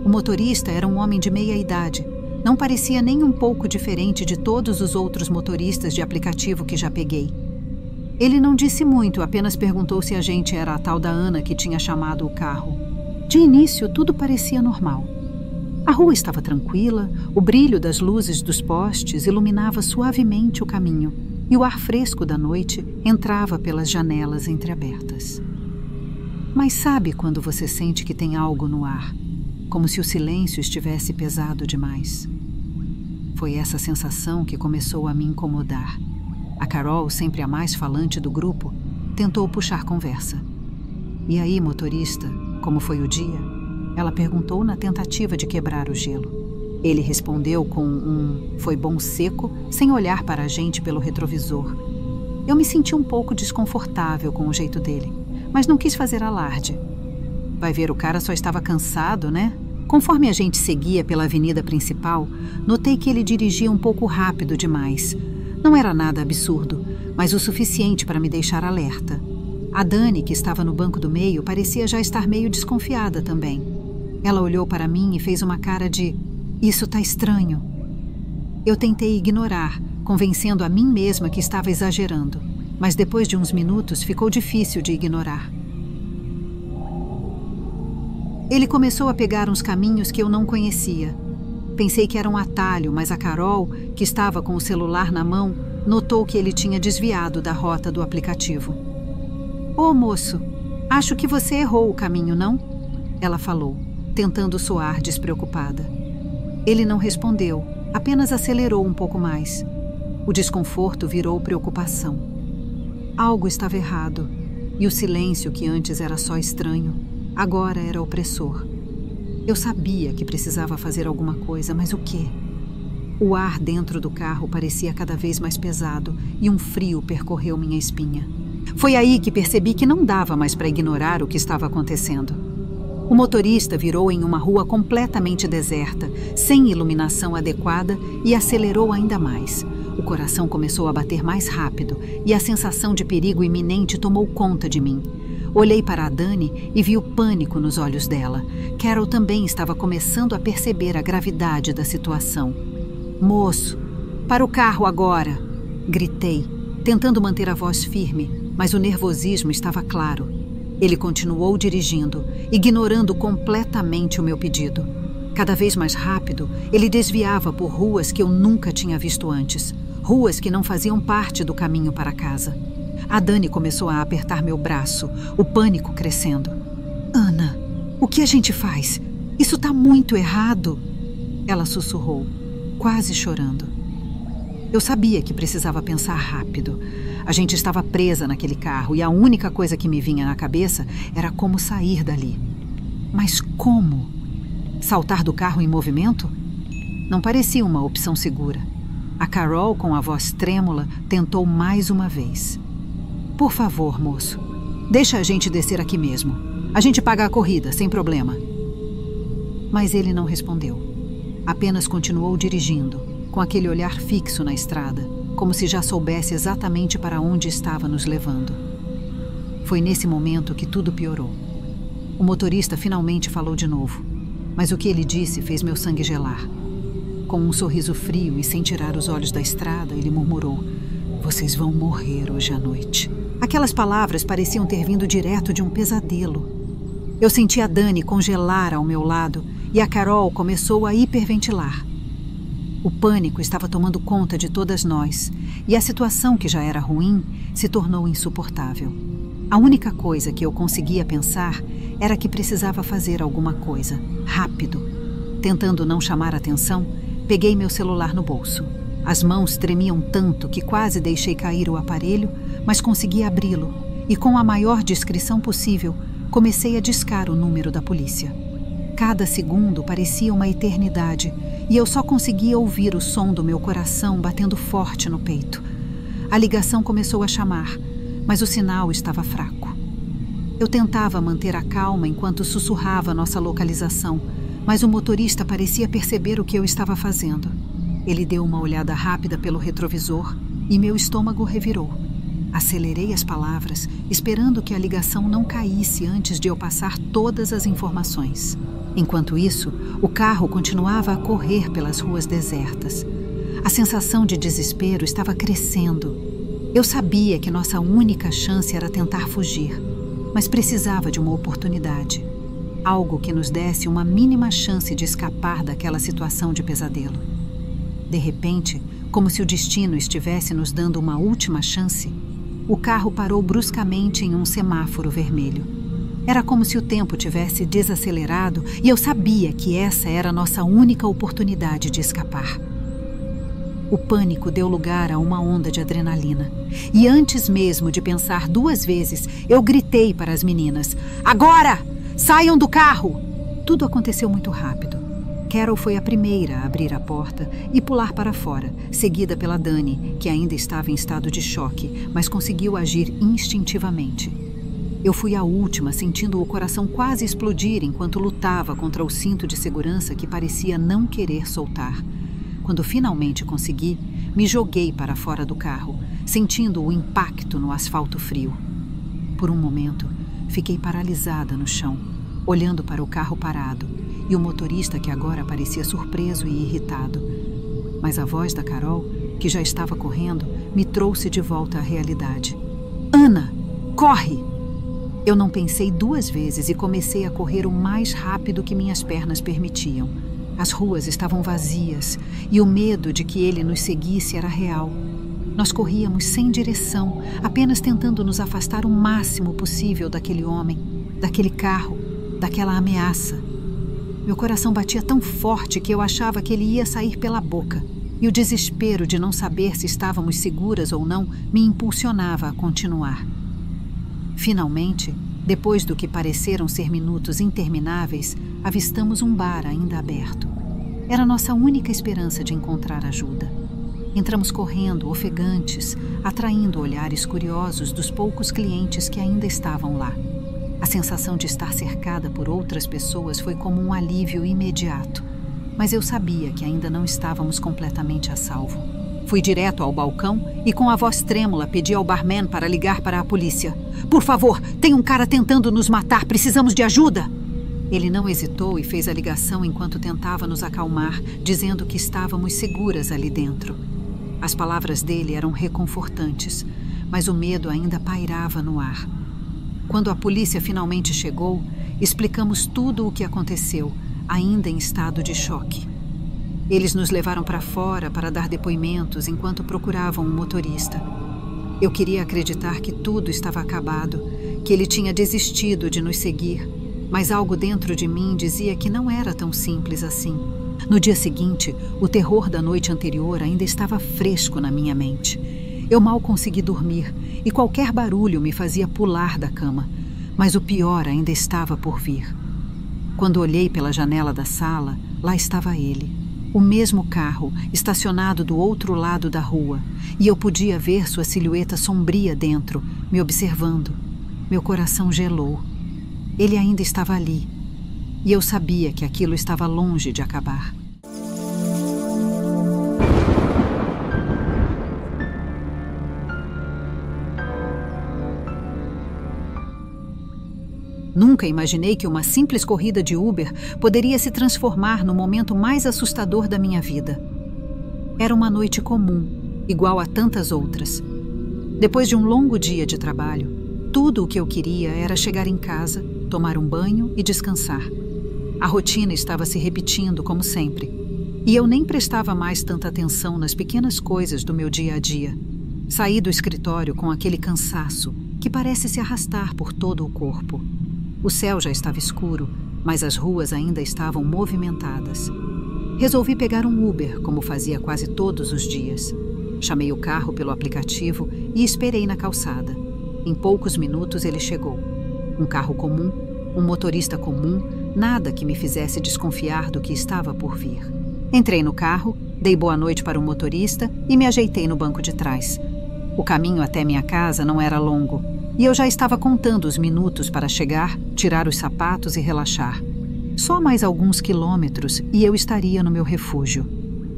O motorista era um homem de meia idade. Não parecia nem um pouco diferente de todos os outros motoristas de aplicativo que já peguei. Ele não disse muito, apenas perguntou se a gente era a tal da Ana que tinha chamado o carro. De início, tudo parecia normal. A rua estava tranquila, o brilho das luzes dos postes iluminava suavemente o caminho e o ar fresco da noite entrava pelas janelas entreabertas. Mas sabe quando você sente que tem algo no ar, como se o silêncio estivesse pesado demais? Foi essa sensação que começou a me incomodar. A Carol, sempre a mais falante do grupo, tentou puxar conversa. E aí, motorista, como foi o dia? Ela perguntou na tentativa de quebrar o gelo. Ele respondeu com um "foi bom" seco, sem olhar para a gente pelo retrovisor. Eu me senti um pouco desconfortável com o jeito dele, mas não quis fazer alarde. Vai ver, o cara só estava cansado, né? Conforme a gente seguia pela avenida principal, notei que ele dirigia um pouco rápido demais. Não era nada absurdo, mas o suficiente para me deixar alerta. A Dani, que estava no banco do meio, parecia já estar meio desconfiada também. Ela olhou para mim e fez uma cara de "isso tá estranho". Eu tentei ignorar, convencendo a mim mesma que estava exagerando, mas depois de uns minutos ficou difícil de ignorar. Ele começou a pegar uns caminhos que eu não conhecia. Pensei que era um atalho, mas a Carol, que estava com o celular na mão, notou que ele tinha desviado da rota do aplicativo. "Ô, moço, acho que você errou o caminho, não?" Ela falou, tentando soar despreocupada. Ele não respondeu, apenas acelerou um pouco mais. O desconforto virou preocupação. Algo estava errado, e o silêncio, que antes era só estranho, agora era opressor. Eu sabia que precisava fazer alguma coisa, mas o quê? O ar dentro do carro parecia cada vez mais pesado e um frio percorreu minha espinha. Foi aí que percebi que não dava mais para ignorar o que estava acontecendo. O motorista virou em uma rua completamente deserta, sem iluminação adequada, e acelerou ainda mais. O coração começou a bater mais rápido e a sensação de perigo iminente tomou conta de mim. Olhei para a Dani e vi o pânico nos olhos dela. Carol também estava começando a perceber a gravidade da situação. "Moço, para o carro agora!" Gritei, tentando manter a voz firme, mas o nervosismo estava claro. Ele continuou dirigindo, ignorando completamente o meu pedido. Cada vez mais rápido, ele desviava por ruas que eu nunca tinha visto antes. Ruas que não faziam parte do caminho para casa. A Dani começou a apertar meu braço, o pânico crescendo. "Ana, o que a gente faz? Isso tá muito errado!" Ela sussurrou, quase chorando. Eu sabia que precisava pensar rápido. A gente estava presa naquele carro e a única coisa que me vinha na cabeça era como sair dali. Mas como? Saltar do carro em movimento? Não parecia uma opção segura. A Carol, com a voz trêmula, tentou mais uma vez. "Por favor, moço, deixa a gente descer aqui mesmo. A gente paga a corrida, sem problema." Mas ele não respondeu. Apenas continuou dirigindo, com aquele olhar fixo na estrada, como se já soubesse exatamente para onde estava nos levando. Foi nesse momento que tudo piorou. O motorista finalmente falou de novo, mas o que ele disse fez meu sangue gelar. Com um sorriso frio e sem tirar os olhos da estrada, ele murmurou: "Vocês vão morrer hoje à noite." Aquelas palavras pareciam ter vindo direto de um pesadelo. Eu senti a Dani congelar ao meu lado e a Carol começou a hiperventilar. O pânico estava tomando conta de todas nós e a situação, que já era ruim, se tornou insuportável. A única coisa que eu conseguia pensar era que precisava fazer alguma coisa, rápido. Tentando não chamar atenção, peguei meu celular no bolso. As mãos tremiam tanto que quase deixei cair o aparelho, mas consegui abri-lo e, com a maior discrição possível, Comecei a discar o número da polícia. Cada segundo parecia uma eternidade e eu só conseguia ouvir o som do meu coração batendo forte no peito. A ligação começou a chamar, mas o sinal estava fraco. Eu tentava manter a calma enquanto sussurrava nossa localização, mas o motorista parecia perceber o que eu estava fazendo. Ele deu uma olhada rápida pelo retrovisor e meu estômago revirou. Acelerei as palavras, esperando que a ligação não caísse antes de eu passar todas as informações. Enquanto isso, o carro continuava a correr pelas ruas desertas. A sensação de desespero estava crescendo. Eu sabia que nossa única chance era tentar fugir, mas precisava de uma oportunidade. Algo que nos desse uma mínima chance de escapar daquela situação de pesadelo. De repente, como se o destino estivesse nos dando uma última chance, o carro parou bruscamente em um semáforo vermelho. Era como se o tempo tivesse desacelerado e eu sabia que essa era a nossa única oportunidade de escapar. O pânico deu lugar a uma onda de adrenalina. E antes mesmo de pensar 2 vezes, eu gritei para as meninas: "Agora! Saiam do carro!" Tudo aconteceu muito rápido. Carol foi a primeira a abrir a porta e pular para fora, seguida pela Dani, que ainda estava em estado de choque, mas conseguiu agir instintivamente. Eu fui a última, sentindo o coração quase explodir enquanto lutava contra o cinto de segurança que parecia não querer soltar. Quando finalmente consegui, me joguei para fora do carro, sentindo o impacto no asfalto frio. Por um momento, fiquei paralisada no chão, olhando para o carro parado e o motorista que agora parecia surpreso e irritado. Mas a voz da Carol, que já estava correndo, me trouxe de volta à realidade. "Ana, corre!" Eu não pensei 2 vezes e comecei a correr o mais rápido que minhas pernas permitiam. As ruas estavam vazias e o medo de que ele nos seguisse era real. Nós corríamos sem direção, apenas tentando nos afastar o máximo possível daquele homem, daquele carro, daquela ameaça. Meu coração batia tão forte que eu achava que ele ia sair pela boca, e o desespero de não saber se estávamos seguras ou não me impulsionava a continuar. Finalmente, depois do que pareceram ser minutos intermináveis, avistamos um bar ainda aberto. Era nossa única esperança de encontrar ajuda. Entramos correndo, ofegantes, atraindo olhares curiosos dos poucos clientes que ainda estavam lá. A sensação de estar cercada por outras pessoas foi como um alívio imediato, mas eu sabia que ainda não estávamos completamente a salvo. Fui direto ao balcão e com a voz trêmula pedi ao barman para ligar para a polícia. "Por favor, tem um cara tentando nos matar, precisamos de ajuda!" Ele não hesitou e fez a ligação enquanto tentava nos acalmar, dizendo que estávamos seguras ali dentro. As palavras dele eram reconfortantes, mas o medo ainda pairava no ar. Quando a polícia finalmente chegou, explicamos tudo o que aconteceu, ainda em estado de choque. Eles nos levaram para fora para dar depoimentos enquanto procuravam um motorista. Eu queria acreditar que tudo estava acabado, que ele tinha desistido de nos seguir, mas algo dentro de mim dizia que não era tão simples assim. No dia seguinte, o terror da noite anterior ainda estava fresco na minha mente. Eu mal consegui dormir e qualquer barulho me fazia pular da cama, mas o pior ainda estava por vir. Quando olhei pela janela da sala, lá estava ele, o mesmo carro, estacionado do outro lado da rua, e eu podia ver sua silhueta sombria dentro, me observando. Meu coração gelou. Ele ainda estava ali, e eu sabia que aquilo estava longe de acabar. Nunca imaginei que uma simples corrida de Uber poderia se transformar no momento mais assustador da minha vida. Era uma noite comum, igual a tantas outras. Depois de um longo dia de trabalho, tudo o que eu queria era chegar em casa, tomar um banho e descansar. A rotina estava se repetindo como sempre, e eu nem prestava mais tanta atenção nas pequenas coisas do meu dia a dia. Saí do escritório com aquele cansaço que parece se arrastar por todo o corpo. O céu já estava escuro, mas as ruas ainda estavam movimentadas. Resolvi pegar um Uber, como fazia quase todos os dias. Chamei o carro pelo aplicativo e esperei na calçada. Em poucos minutos ele chegou. Um carro comum, um motorista comum, nada que me fizesse desconfiar do que estava por vir. Entrei no carro, dei boa noite para o motorista e me ajeitei no banco de trás. O caminho até minha casa não era longo, e eu já estava contando os minutos para chegar, tirar os sapatos e relaxar. Só mais alguns quilômetros e eu estaria no meu refúgio.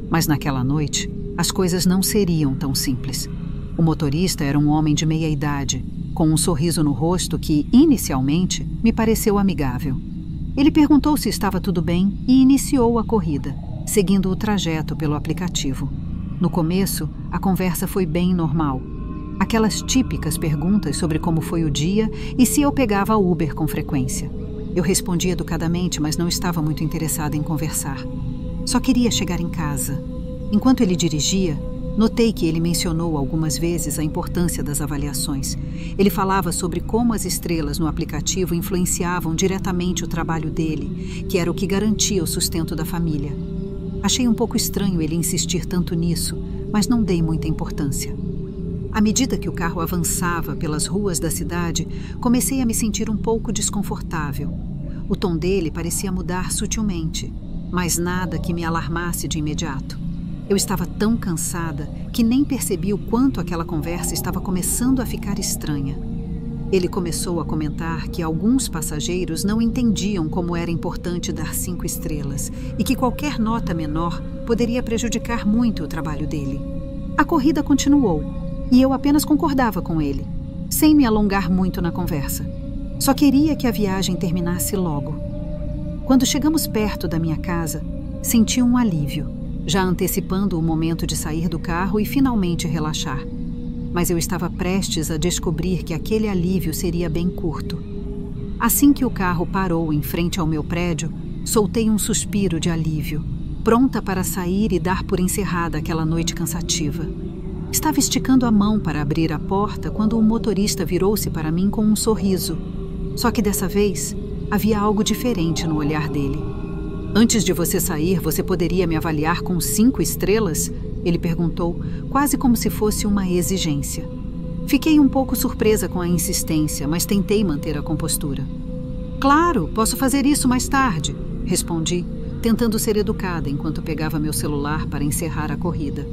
Mas naquela noite, as coisas não seriam tão simples. O motorista era um homem de meia idade, com um sorriso no rosto que, inicialmente, me pareceu amigável. Ele perguntou se estava tudo bem e iniciou a corrida, seguindo o trajeto pelo aplicativo. No começo, a conversa foi bem normal. Aquelas típicas perguntas sobre como foi o dia e se eu pegava Uber com frequência. Eu respondi educadamente, mas não estava muito interessada em conversar. Só queria chegar em casa. Enquanto ele dirigia, notei que ele mencionou algumas vezes a importância das avaliações. Ele falava sobre como as estrelas no aplicativo influenciavam diretamente o trabalho dele, que era o que garantia o sustento da família. Achei um pouco estranho ele insistir tanto nisso, mas não dei muita importância. À medida que o carro avançava pelas ruas da cidade, comecei a me sentir um pouco desconfortável. O tom dele parecia mudar sutilmente, mas nada que me alarmasse de imediato. Eu estava tão cansada que nem percebi o quanto aquela conversa estava começando a ficar estranha. Ele começou a comentar que alguns passageiros não entendiam como era importante dar 5 estrelas e que qualquer nota menor poderia prejudicar muito o trabalho dele. A corrida continuou e eu apenas concordava com ele, sem me alongar muito na conversa. Só queria que a viagem terminasse logo. Quando chegamos perto da minha casa, senti um alívio, já antecipando o momento de sair do carro e finalmente relaxar. Mas eu estava prestes a descobrir que aquele alívio seria bem curto. Assim que o carro parou em frente ao meu prédio, soltei um suspiro de alívio, pronta para sair e dar por encerrada aquela noite cansativa. Estava esticando a mão para abrir a porta quando o motorista virou-se para mim com um sorriso. Só que dessa vez, havia algo diferente no olhar dele. "Antes de você sair, você poderia me avaliar com 5 estrelas?" Ele perguntou, quase como se fosse uma exigência. Fiquei um pouco surpresa com a insistência, mas tentei manter a compostura. "Claro, posso fazer isso mais tarde", respondi, tentando ser educada enquanto pegava meu celular para encerrar a corrida.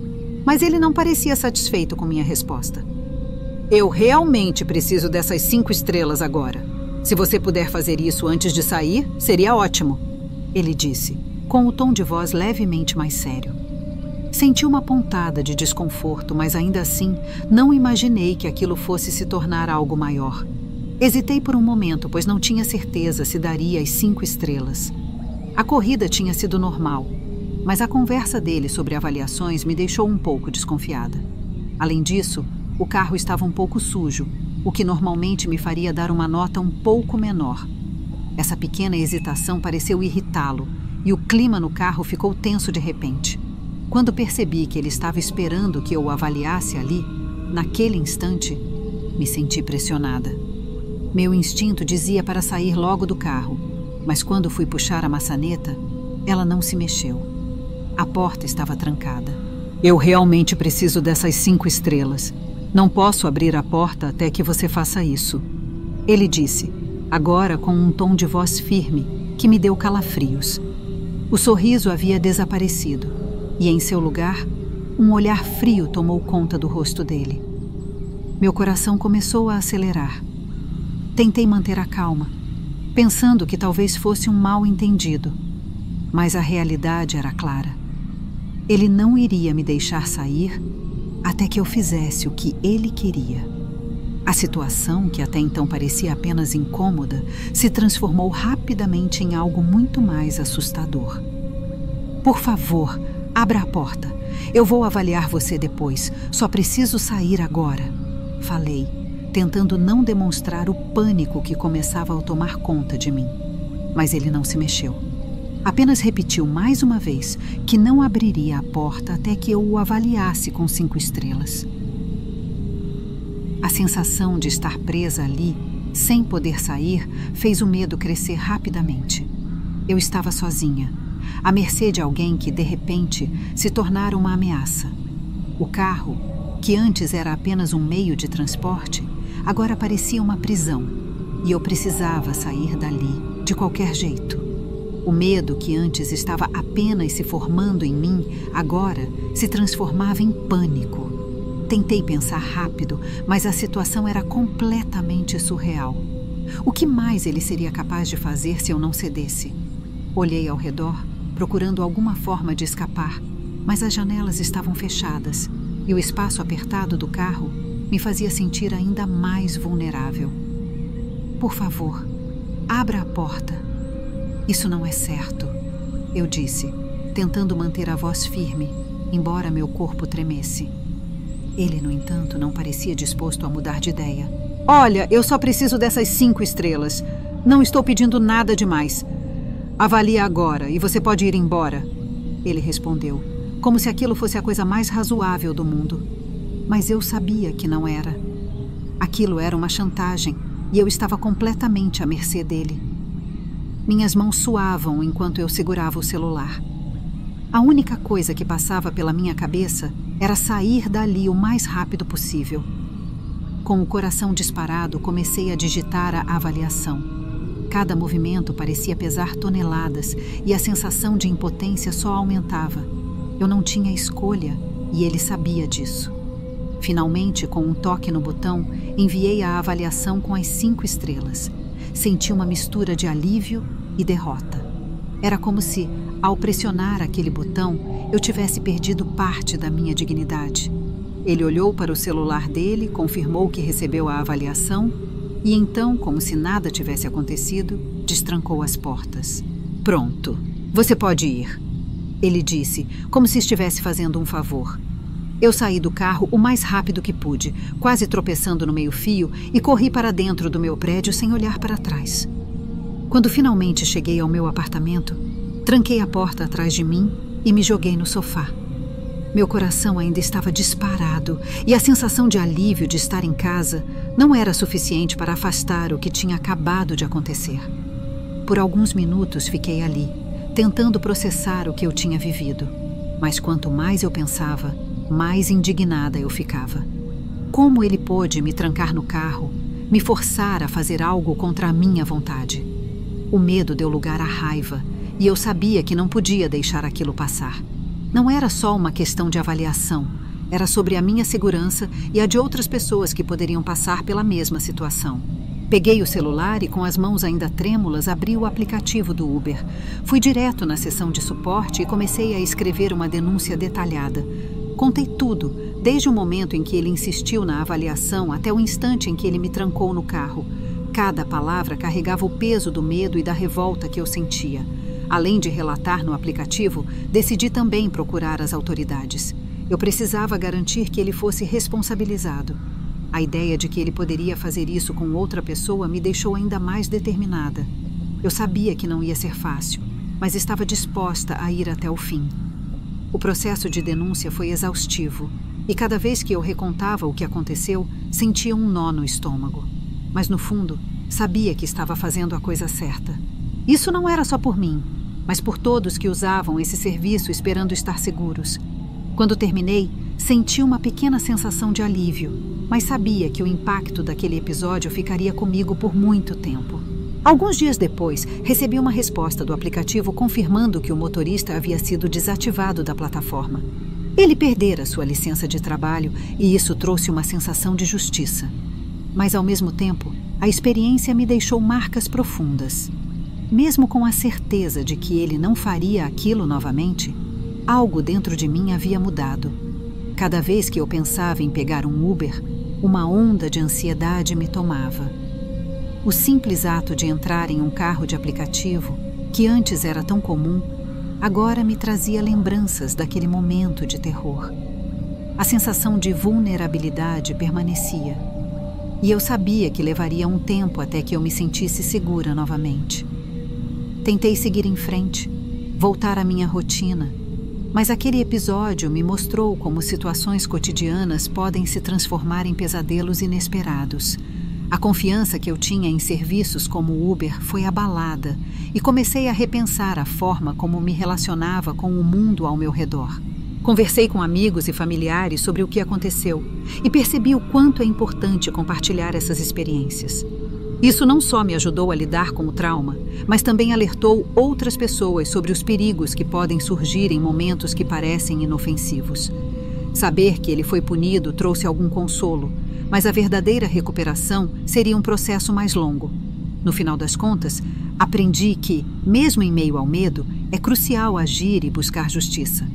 Mas ele não parecia satisfeito com minha resposta. "Eu realmente preciso dessas 5 estrelas agora. Se você puder fazer isso antes de sair, seria ótimo", ele disse, com o tom de voz levemente mais sério. Senti uma pontada de desconforto, mas ainda assim não imaginei que aquilo fosse se tornar algo maior. Hesitei por um momento, pois não tinha certeza se daria as 5 estrelas. A corrida tinha sido normal, mas a conversa dele sobre avaliações me deixou um pouco desconfiada. Além disso, o carro estava um pouco sujo, o que normalmente me faria dar uma nota um pouco menor. Essa pequena hesitação pareceu irritá-lo, e o clima no carro ficou tenso de repente. Quando percebi que ele estava esperando que eu o avaliasse ali, naquele instante, me senti pressionada. Meu instinto dizia para sair logo do carro, mas quando fui puxar a maçaneta, ela não se mexeu. A porta estava trancada. "Eu realmente preciso dessas 5 estrelas. Não posso abrir a porta até que você faça isso", ele disse, agora com um tom de voz firme que me deu calafrios. O sorriso havia desaparecido e, em seu lugar, um olhar frio tomou conta do rosto dele. Meu coração começou a acelerar. Tentei manter a calma, pensando que talvez fosse um mal-entendido, mas a realidade era clara. Ele não iria me deixar sair até que eu fizesse o que ele queria. A situação, que até então parecia apenas incômoda, se transformou rapidamente em algo muito mais assustador. "Por favor, abra a porta. Eu vou avaliar você depois. Só preciso sair agora", falei, tentando não demonstrar o pânico que começava a tomar conta de mim. Mas ele não se mexeu. Apenas repetiu mais uma vez que não abriria a porta até que eu o avaliasse com 5 estrelas. A sensação de estar presa ali, sem poder sair, fez o medo crescer rapidamente. Eu estava sozinha, à mercê de alguém que, de repente, se tornara uma ameaça. O carro, que antes era apenas um meio de transporte, agora parecia uma prisão. e eu precisava sair dali, de qualquer jeito. O medo que antes estava apenas se formando em mim, agora se transformava em pânico. Tentei pensar rápido, mas a situação era completamente surreal. O que mais ele seria capaz de fazer se eu não cedesse? Olhei ao redor, procurando alguma forma de escapar, mas as janelas estavam fechadas e o espaço apertado do carro me fazia sentir ainda mais vulnerável. Por favor, abra a porta. Isso não é certo, eu disse, tentando manter a voz firme, embora meu corpo tremesse. Ele, no entanto, não parecia disposto a mudar de ideia. Olha, eu só preciso dessas 5 estrelas. Não estou pedindo nada demais. Avalie agora e você pode ir embora. Ele respondeu, como se aquilo fosse a coisa mais razoável do mundo. Mas eu sabia que não era. Aquilo era uma chantagem e eu estava completamente à mercê dele. Minhas mãos suavam enquanto eu segurava o celular. A única coisa que passava pela minha cabeça era sair dali o mais rápido possível. Com o coração disparado, comecei a digitar a avaliação. Cada movimento parecia pesar toneladas e a sensação de impotência só aumentava. Eu não tinha escolha e ele sabia disso. Finalmente, com um toque no botão, enviei a avaliação com as 5 estrelas. Senti uma mistura de alívio e derrota. Era como se, ao pressionar aquele botão, eu tivesse perdido parte da minha dignidade. Ele olhou para o celular dele, confirmou que recebeu a avaliação e então, como se nada tivesse acontecido, destrancou as portas. Pronto, você pode ir, ele disse, como se estivesse fazendo um favor. Eu saí do carro o mais rápido que pude, quase tropeçando no meio-fio, e corri para dentro do meu prédio sem olhar para trás. Quando finalmente cheguei ao meu apartamento, tranquei a porta atrás de mim e me joguei no sofá. Meu coração ainda estava disparado e a sensação de alívio de estar em casa não era suficiente para afastar o que tinha acabado de acontecer. Por alguns minutos fiquei ali, tentando processar o que eu tinha vivido. Mas quanto mais eu pensava, mais indignada eu ficava. Como ele pôde me trancar no carro, me forçar a fazer algo contra a minha vontade? O medo deu lugar à raiva e eu sabia que não podia deixar aquilo passar. Não era só uma questão de avaliação, era sobre a minha segurança e a de outras pessoas que poderiam passar pela mesma situação. Peguei o celular e, com as mãos ainda trêmulas, abri o aplicativo do Uber. Fui direto na seção de suporte e comecei a escrever uma denúncia detalhada. Contei tudo, desde o momento em que ele insistiu na avaliação até o instante em que ele me trancou no carro. Cada palavra carregava o peso do medo e da revolta que eu sentia. Além de relatar no aplicativo, decidi também procurar as autoridades. Eu precisava garantir que ele fosse responsabilizado. A ideia de que ele poderia fazer isso com outra pessoa me deixou ainda mais determinada. Eu sabia que não ia ser fácil, mas estava disposta a ir até o fim. O processo de denúncia foi exaustivo, e cada vez que eu recontava o que aconteceu, sentia um nó no estômago. Mas no fundo, sabia que estava fazendo a coisa certa. Isso não era só por mim, mas por todos que usavam esse serviço esperando estar seguros. Quando terminei, senti uma pequena sensação de alívio, mas sabia que o impacto daquele episódio ficaria comigo por muito tempo. Alguns dias depois, recebi uma resposta do aplicativo confirmando que o motorista havia sido desativado da plataforma. Ele perdera sua licença de trabalho e isso trouxe uma sensação de justiça. Mas, ao mesmo tempo, a experiência me deixou marcas profundas. Mesmo com a certeza de que ele não faria aquilo novamente, algo dentro de mim havia mudado. Cada vez que eu pensava em pegar um Uber, uma onda de ansiedade me tomava. O simples ato de entrar em um carro de aplicativo, que antes era tão comum, agora me trazia lembranças daquele momento de terror. A sensação de vulnerabilidade permanecia, e eu sabia que levaria um tempo até que eu me sentisse segura novamente. Tentei seguir em frente, voltar à minha rotina, mas aquele episódio me mostrou como situações cotidianas podem se transformar em pesadelos inesperados. A confiança que eu tinha em serviços como o Uber foi abalada e comecei a repensar a forma como me relacionava com o mundo ao meu redor. Conversei com amigos e familiares sobre o que aconteceu e percebi o quanto é importante compartilhar essas experiências. Isso não só me ajudou a lidar com o trauma, mas também alertou outras pessoas sobre os perigos que podem surgir em momentos que parecem inofensivos. Saber que ele foi punido trouxe algum consolo, mas a verdadeira recuperação seria um processo mais longo. No final das contas, aprendi que, mesmo em meio ao medo, é crucial agir e buscar justiça.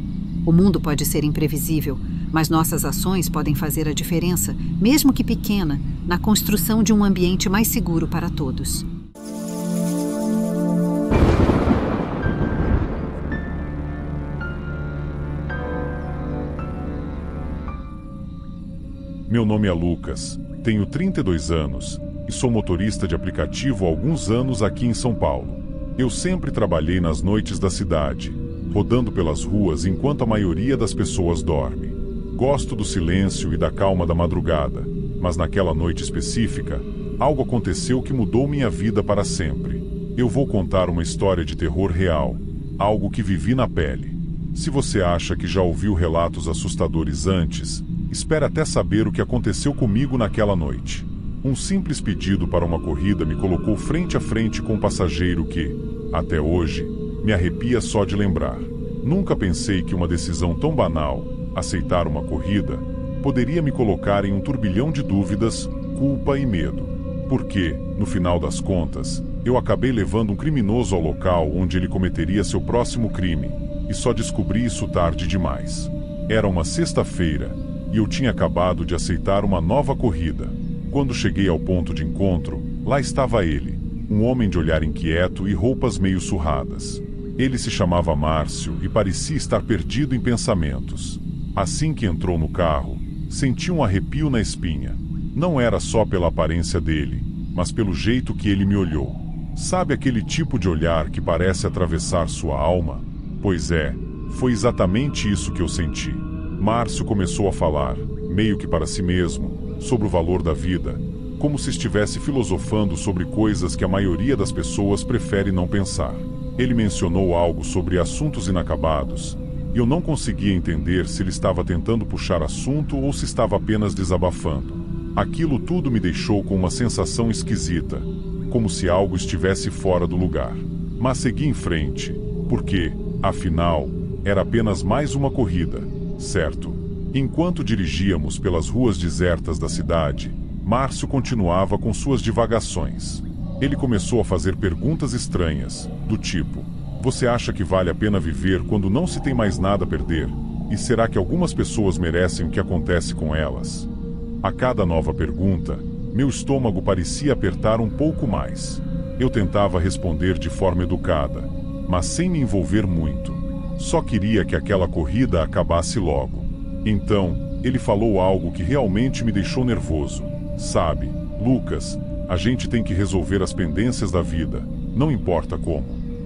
O mundo pode ser imprevisível, mas nossas ações podem fazer a diferença, mesmo que pequena, na construção de um ambiente mais seguro para todos. Meu nome é Lucas, tenho 32 anos e sou motorista de aplicativo há alguns anos aqui em São Paulo. Eu sempre trabalhei nas noites da cidade, rodando pelas ruas enquanto a maioria das pessoas dorme. Gosto do silêncio e da calma da madrugada, mas naquela noite específica, algo aconteceu que mudou minha vida para sempre. Eu vou contar uma história de terror real, algo que vivi na pele. Se você acha que já ouviu relatos assustadores antes, espere até saber o que aconteceu comigo naquela noite. Um simples pedido para uma corrida me colocou frente a frente com um passageiro que, até hoje, me arrepia só de lembrar. Nunca pensei que uma decisão tão banal, aceitar uma corrida, poderia me colocar em um turbilhão de dúvidas, culpa e medo. Porque, no final das contas, eu acabei levando um criminoso ao local onde ele cometeria seu próximo crime, e só descobri isso tarde demais. Era uma sexta-feira, e eu tinha acabado de aceitar uma nova corrida. Quando cheguei ao ponto de encontro, lá estava ele, um homem de olhar inquieto e roupas meio surradas. Ele se chamava Márcio e parecia estar perdido em pensamentos. Assim que entrou no carro, senti um arrepio na espinha. Não era só pela aparência dele, mas pelo jeito que ele me olhou. Sabe aquele tipo de olhar que parece atravessar sua alma? Pois é, foi exatamente isso que eu senti. Márcio começou a falar, meio que para si mesmo, sobre o valor da vida, como se estivesse filosofando sobre coisas que a maioria das pessoas prefere não pensar. Ele mencionou algo sobre assuntos inacabados, e eu não conseguia entender se ele estava tentando puxar assunto ou se estava apenas desabafando. Aquilo tudo me deixou com uma sensação esquisita, como se algo estivesse fora do lugar. Mas segui em frente, porque, afinal, era apenas mais uma corrida, certo? Enquanto dirigíamos pelas ruas desertas da cidade, Márcio continuava com suas divagações. Ele começou a fazer perguntas estranhas, do tipo: você acha que vale a pena viver quando não se tem mais nada a perder? E será que algumas pessoas merecem o que acontece com elas? A cada nova pergunta, meu estômago parecia apertar um pouco mais. Eu tentava responder de forma educada, mas sem me envolver muito. Só queria que aquela corrida acabasse logo. Então, ele falou algo que realmente me deixou nervoso. Sabe, Lucas, a gente tem que resolver as pendências da vida, não importa como.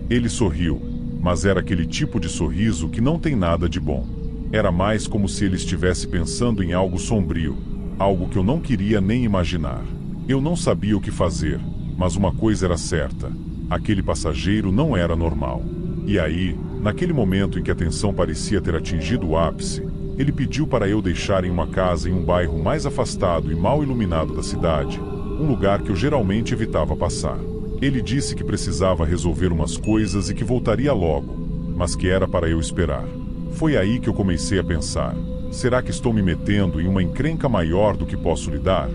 Ele sorriu, mas era aquele tipo de sorriso que não tem nada de bom. Era mais como se ele estivesse pensando em algo sombrio, algo que eu não queria nem imaginar. Eu não sabia o que fazer, mas uma coisa era certa: aquele passageiro não era normal. E aí, naquele momento em que a tensão parecia ter atingido o ápice, ele pediu para eu deixar em uma casa em um bairro mais afastado e mal iluminado da cidade, um lugar que eu geralmente evitava passar. Ele disse que precisava resolver umas coisas e que voltaria logo, mas que era para eu esperar. Foi aí que eu comecei a pensar: será que estou me metendo em uma encrenca maior do que posso lidar?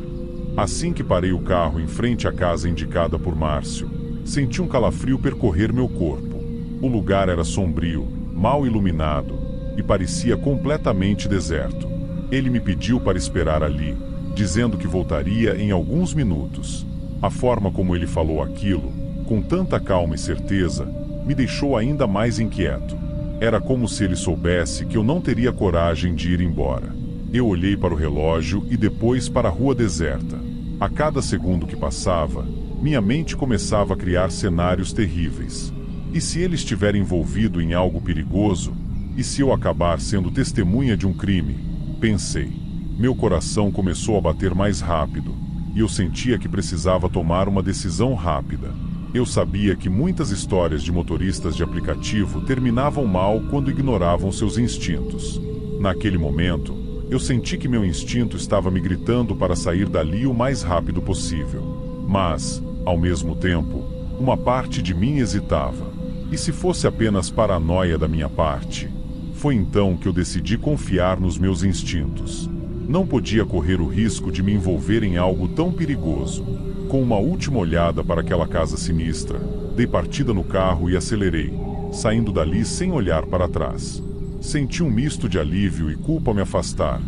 Assim que parei o carro em frente à casa indicada por Márcio, senti um calafrio percorrer meu corpo. O lugar era sombrio, mal iluminado, e parecia completamente deserto. Ele me pediu para esperar ali, dizendo que voltaria em alguns minutos. A forma como ele falou aquilo, com tanta calma e certeza, me deixou ainda mais inquieto. Era como se ele soubesse que eu não teria coragem de ir embora. Eu olhei para o relógio e depois para a rua deserta. A cada segundo que passava, minha mente começava a criar cenários terríveis. E se ele estiver envolvido em algo perigoso? E se eu acabar sendo testemunha de um crime? Pensei. Meu coração começou a bater mais rápido, e eu sentia que precisava tomar uma decisão rápida. Eu sabia que muitas histórias de motoristas de aplicativo terminavam mal quando ignoravam seus instintos. Naquele momento, eu senti que meu instinto estava me gritando para sair dali o mais rápido possível. Mas, ao mesmo tempo, uma parte de mim hesitava. E se fosse apenas paranoia da minha parte? Foi então que eu decidi confiar nos meus instintos. Não podia correr o risco de me envolver em algo tão perigoso. Com uma última olhada para aquela casa sinistra, dei partida no carro e acelerei, saindo dali sem olhar para trás. Senti um misto de alívio e culpa me afastar,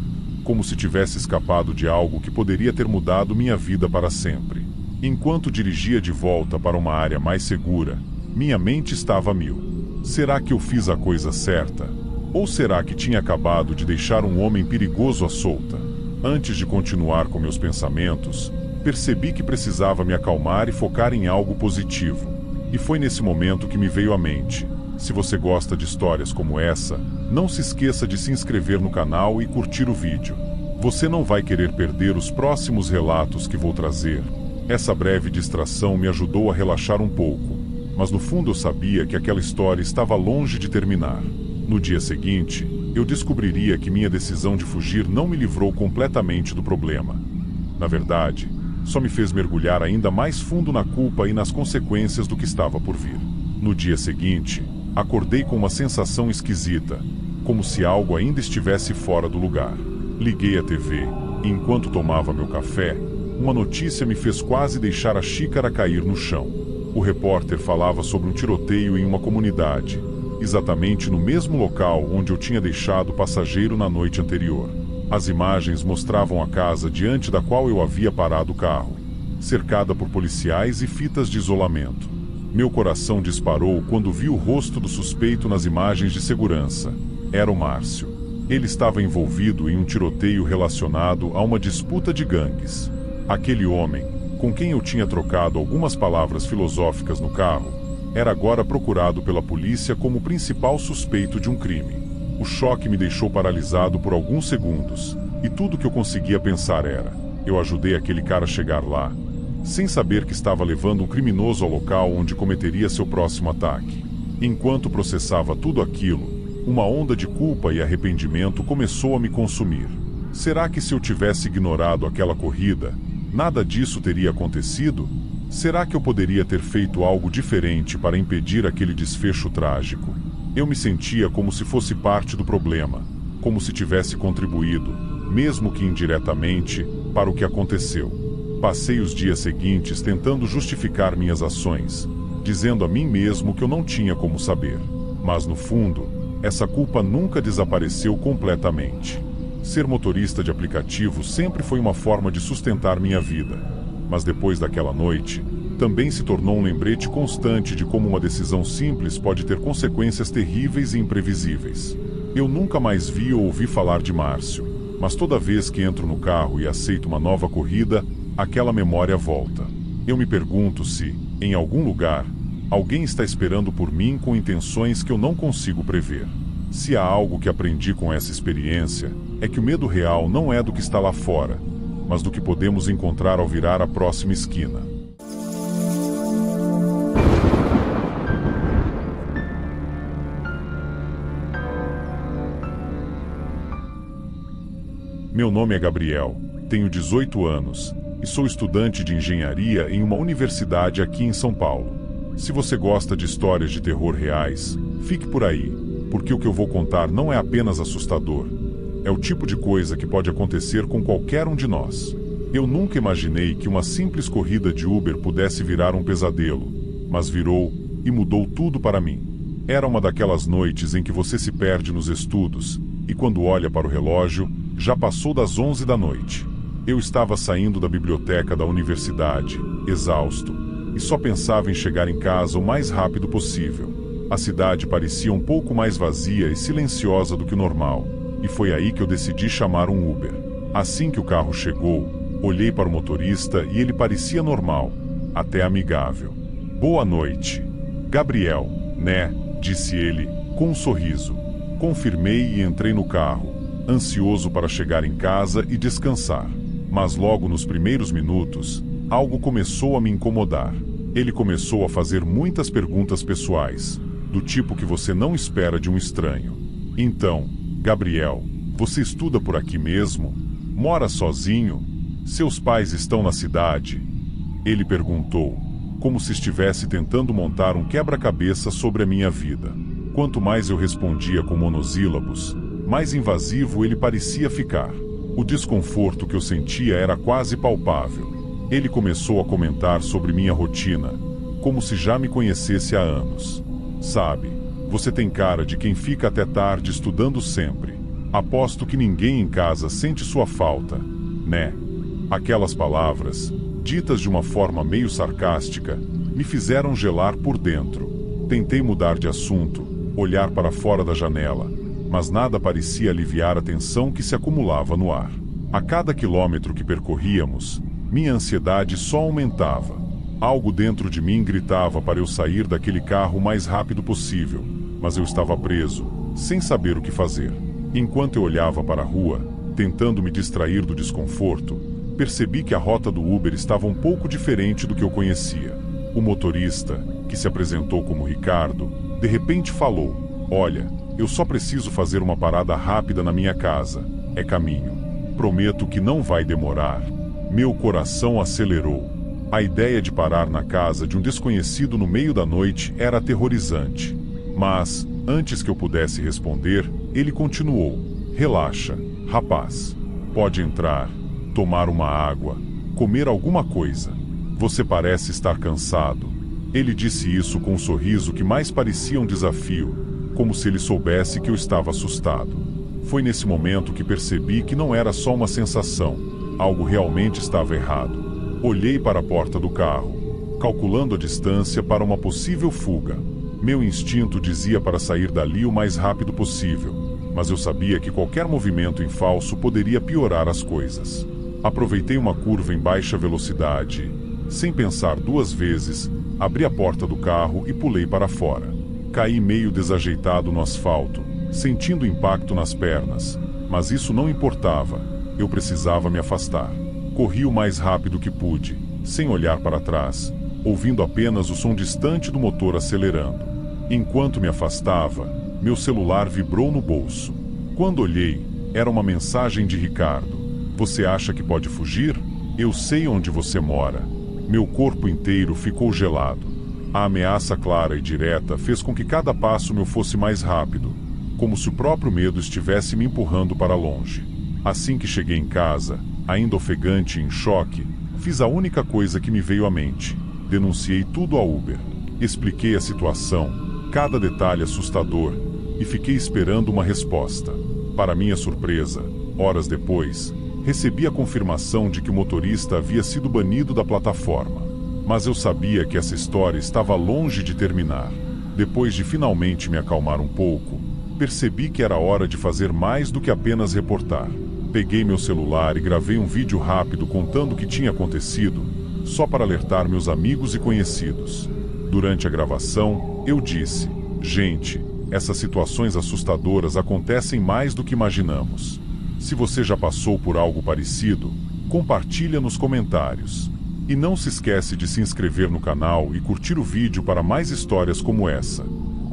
como se tivesse escapado de algo que poderia ter mudado minha vida para sempre. Enquanto dirigia de volta para uma área mais segura, minha mente estava a mil. Será que eu fiz a coisa certa? Ou será que tinha acabado de deixar um homem perigoso à solta? Antes de continuar com meus pensamentos, percebi que precisava me acalmar e focar em algo positivo. E foi nesse momento que me veio à mente: se você gosta de histórias como essa, não se esqueça de se inscrever no canal e curtir o vídeo. Você não vai querer perder os próximos relatos que vou trazer. Essa breve distração me ajudou a relaxar um pouco, mas no fundo eu sabia que aquela história estava longe de terminar. No dia seguinte, eu descobriria que minha decisão de fugir não me livrou completamente do problema. Na verdade, só me fez mergulhar ainda mais fundo na culpa e nas consequências do que estava por vir. No dia seguinte, acordei com uma sensação esquisita, como se algo ainda estivesse fora do lugar. Liguei a TV, e enquanto tomava meu café, uma notícia me fez quase deixar a xícara cair no chão. O repórter falava sobre um tiroteio em uma comunidade, exatamente no mesmo local onde eu tinha deixado o passageiro na noite anterior. As imagens mostravam a casa diante da qual eu havia parado o carro, cercada por policiais e fitas de isolamento. Meu coração disparou quando vi o rosto do suspeito nas imagens de segurança. Era o Márcio. Ele estava envolvido em um tiroteio relacionado a uma disputa de gangues. Aquele homem, com quem eu tinha trocado algumas palavras filosóficas no carro, era agora procurado pela polícia como principal suspeito de um crime. O choque me deixou paralisado por alguns segundos, e tudo que eu conseguia pensar era: eu ajudei aquele cara a chegar lá, sem saber que estava levando um criminoso ao local onde cometeria seu próximo ataque. Enquanto processava tudo aquilo, uma onda de culpa e arrependimento começou a me consumir. Será que se eu tivesse ignorado aquela corrida, nada disso teria acontecido? Será que eu poderia ter feito algo diferente para impedir aquele desfecho trágico? Eu me sentia como se fosse parte do problema, como se tivesse contribuído, mesmo que indiretamente, para o que aconteceu. Passei os dias seguintes tentando justificar minhas ações, dizendo a mim mesmo que eu não tinha como saber. Mas no fundo, essa culpa nunca desapareceu completamente. Ser motorista de aplicativo sempre foi uma forma de sustentar minha vida, mas depois daquela noite, também se tornou um lembrete constante de como uma decisão simples pode ter consequências terríveis e imprevisíveis. Eu nunca mais vi ou ouvi falar de Márcio, mas toda vez que entro no carro e aceito uma nova corrida, aquela memória volta. Eu me pergunto se, em algum lugar, alguém está esperando por mim com intenções que eu não consigo prever. Se há algo que aprendi com essa experiência, é que o medo real não é do que está lá fora, mas do que podemos encontrar ao virar a próxima esquina. Meu nome é Gabriel, tenho 18 anos e sou estudante de engenharia em uma universidade aqui em São Paulo. Se você gosta de histórias de terror reais, fique por aí, porque o que eu vou contar não é apenas assustador. É o tipo de coisa que pode acontecer com qualquer um de nós. Eu nunca imaginei que uma simples corrida de Uber pudesse virar um pesadelo, mas virou e mudou tudo para mim. Era uma daquelas noites em que você se perde nos estudos e quando olha para o relógio, já passou das 11 da noite. Eu estava saindo da biblioteca da universidade, exausto, e só pensava em chegar em casa o mais rápido possível. A cidade parecia um pouco mais vazia e silenciosa do que o normal, e foi aí que eu decidi chamar um Uber. Assim que o carro chegou, olhei para o motorista e ele parecia normal, até amigável. "Boa noite. Gabriel, né?", disse ele, com um sorriso. Confirmei e entrei no carro, ansioso para chegar em casa e descansar. Mas logo nos primeiros minutos, algo começou a me incomodar. Ele começou a fazer muitas perguntas pessoais, do tipo que você não espera de um estranho. "Então, Gabriel, Você estuda por aqui mesmo? Mora sozinho? Seus pais estão na cidade? Ele perguntou, como se estivesse tentando montar um quebra-cabeça sobre a minha vida. Quanto mais eu respondia com monossílabos, mais invasivo ele parecia ficar. O desconforto que eu sentia era quase palpável. Ele começou a comentar sobre minha rotina, como se já me conhecesse há anos. Sabe, você tem cara de quem fica até tarde estudando sempre. Aposto que ninguém em casa sente sua falta, né? Aquelas palavras, ditas de uma forma meio sarcástica, me fizeram gelar por dentro. Tentei mudar de assunto, olhar para fora da janela, mas nada parecia aliviar a tensão que se acumulava no ar. A cada quilômetro que percorríamos, minha ansiedade só aumentava. Algo dentro de mim gritava para eu sair daquele carro o mais rápido possível, mas eu estava preso, sem saber o que fazer. Enquanto eu olhava para a rua, tentando me distrair do desconforto, percebi que a rota do Uber estava um pouco diferente do que eu conhecia. O motorista, que se apresentou como Ricardo, de repente falou: "Olha, eu só preciso fazer uma parada rápida na minha casa. É caminho. Prometo que não vai demorar." Meu coração acelerou. A ideia de parar na casa de um desconhecido no meio da noite era aterrorizante. Mas, antes que eu pudesse responder, ele continuou: "Relaxa, rapaz. Pode entrar, tomar uma água, comer alguma coisa. Você parece estar cansado." Ele disse isso com um sorriso que mais parecia um desafio, como se ele soubesse que eu estava assustado. Foi nesse momento que percebi que não era só uma sensação, algo realmente estava errado. Olhei para a porta do carro, calculando a distância para uma possível fuga. Meu instinto dizia para sair dali o mais rápido possível, mas eu sabia que qualquer movimento em falso poderia piorar as coisas. Aproveitei uma curva em baixa velocidade. Sem pensar duas vezes, abri a porta do carro e pulei para fora. Caí meio desajeitado no asfalto, sentindo o impacto nas pernas, mas isso não importava. Eu precisava me afastar. Corri o mais rápido que pude, sem olhar para trás, ouvindo apenas o som distante do motor acelerando. Enquanto me afastava, meu celular vibrou no bolso. Quando olhei, era uma mensagem de Ricardo: "Você acha que pode fugir? Eu sei onde você mora." Meu corpo inteiro ficou gelado. A ameaça clara e direta fez com que cada passo meu fosse mais rápido, como se o próprio medo estivesse me empurrando para longe. Assim que cheguei em casa, ainda ofegante e em choque, fiz a única coisa que me veio à mente: denunciei tudo ao Uber. Expliquei a situação, cada detalhe assustador, e fiquei esperando uma resposta. Para minha surpresa, horas depois, recebi a confirmação de que o motorista havia sido banido da plataforma. Mas eu sabia que essa história estava longe de terminar. Depois de finalmente me acalmar um pouco, percebi que era hora de fazer mais do que apenas reportar. Peguei meu celular e gravei um vídeo rápido contando o que tinha acontecido, só para alertar meus amigos e conhecidos. Durante a gravação, eu disse: "Gente, essas situações assustadoras acontecem mais do que imaginamos. Se você já passou por algo parecido, compartilha nos comentários. E não se esquece de se inscrever no canal e curtir o vídeo para mais histórias como essa.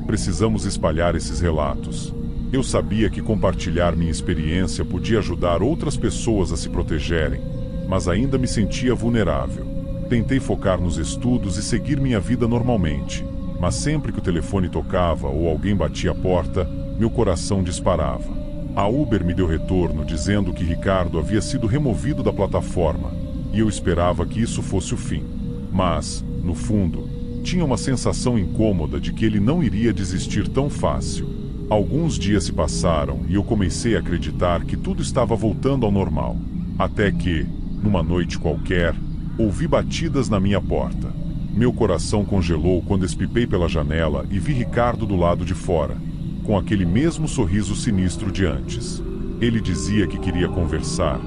Precisamos espalhar esses relatos." Eu sabia que compartilhar minha experiência podia ajudar outras pessoas a se protegerem, mas ainda me sentia vulnerável. Tentei focar nos estudos e seguir minha vida normalmente, mas sempre que o telefone tocava ou alguém batia a porta, meu coração disparava. A Uber me deu retorno dizendo que Ricardo havia sido removido da plataforma, e eu esperava que isso fosse o fim. Mas, no fundo, tinha uma sensação incômoda de que ele não iria desistir tão fácil. Alguns dias se passaram e eu comecei a acreditar que tudo estava voltando ao normal. Até que, numa noite qualquer, ouvi batidas na minha porta. Meu coração congelou quando espipei pela janela e vi Ricardo do lado de fora, com aquele mesmo sorriso sinistro de antes. Ele dizia que queria conversar,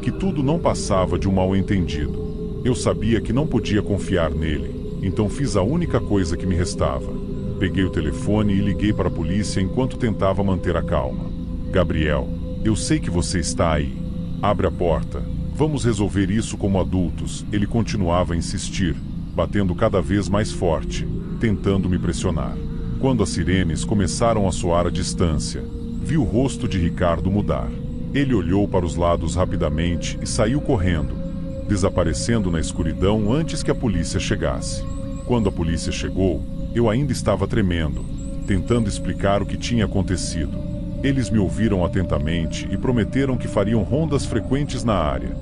que tudo não passava de um mal-entendido. Eu sabia que não podia confiar nele, então fiz a única coisa que me restava. Peguei o telefone e liguei para a polícia enquanto tentava manter a calma. "Gabriel, eu sei que você está aí. Abre a porta. Vamos resolver isso como adultos." Ele continuava a insistir, batendo cada vez mais forte, tentando me pressionar. Quando as sirenes começaram a soar à distância, vi o rosto de Ricardo mudar. Ele olhou para os lados rapidamente e saiu correndo, desaparecendo na escuridão antes que a polícia chegasse. Quando a polícia chegou, eu ainda estava tremendo, tentando explicar o que tinha acontecido. Eles me ouviram atentamente e prometeram que fariam rondas frequentes na área,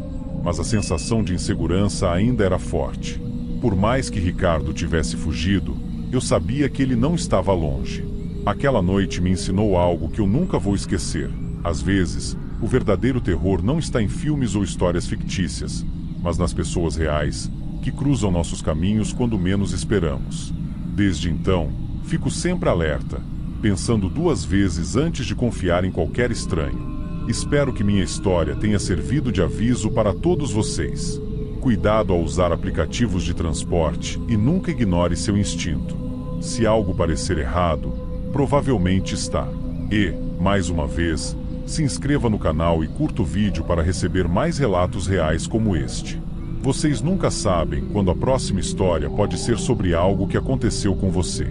mas a sensação de insegurança ainda era forte. Por mais que Ricardo tivesse fugido, eu sabia que ele não estava longe. Aquela noite me ensinou algo que eu nunca vou esquecer. Às vezes, o verdadeiro terror não está em filmes ou histórias fictícias, mas nas pessoas reais, que cruzam nossos caminhos quando menos esperamos. Desde então, fico sempre alerta, pensando 2 vezes antes de confiar em qualquer estranho. Espero que minha história tenha servido de aviso para todos vocês. Cuidado ao usar aplicativos de transporte e nunca ignore seu instinto. Se algo parecer errado, provavelmente está. E, mais uma vez, se inscreva no canal e curta o vídeo para receber mais relatos reais como este. Vocês nunca sabem quando a próxima história pode ser sobre algo que aconteceu com você.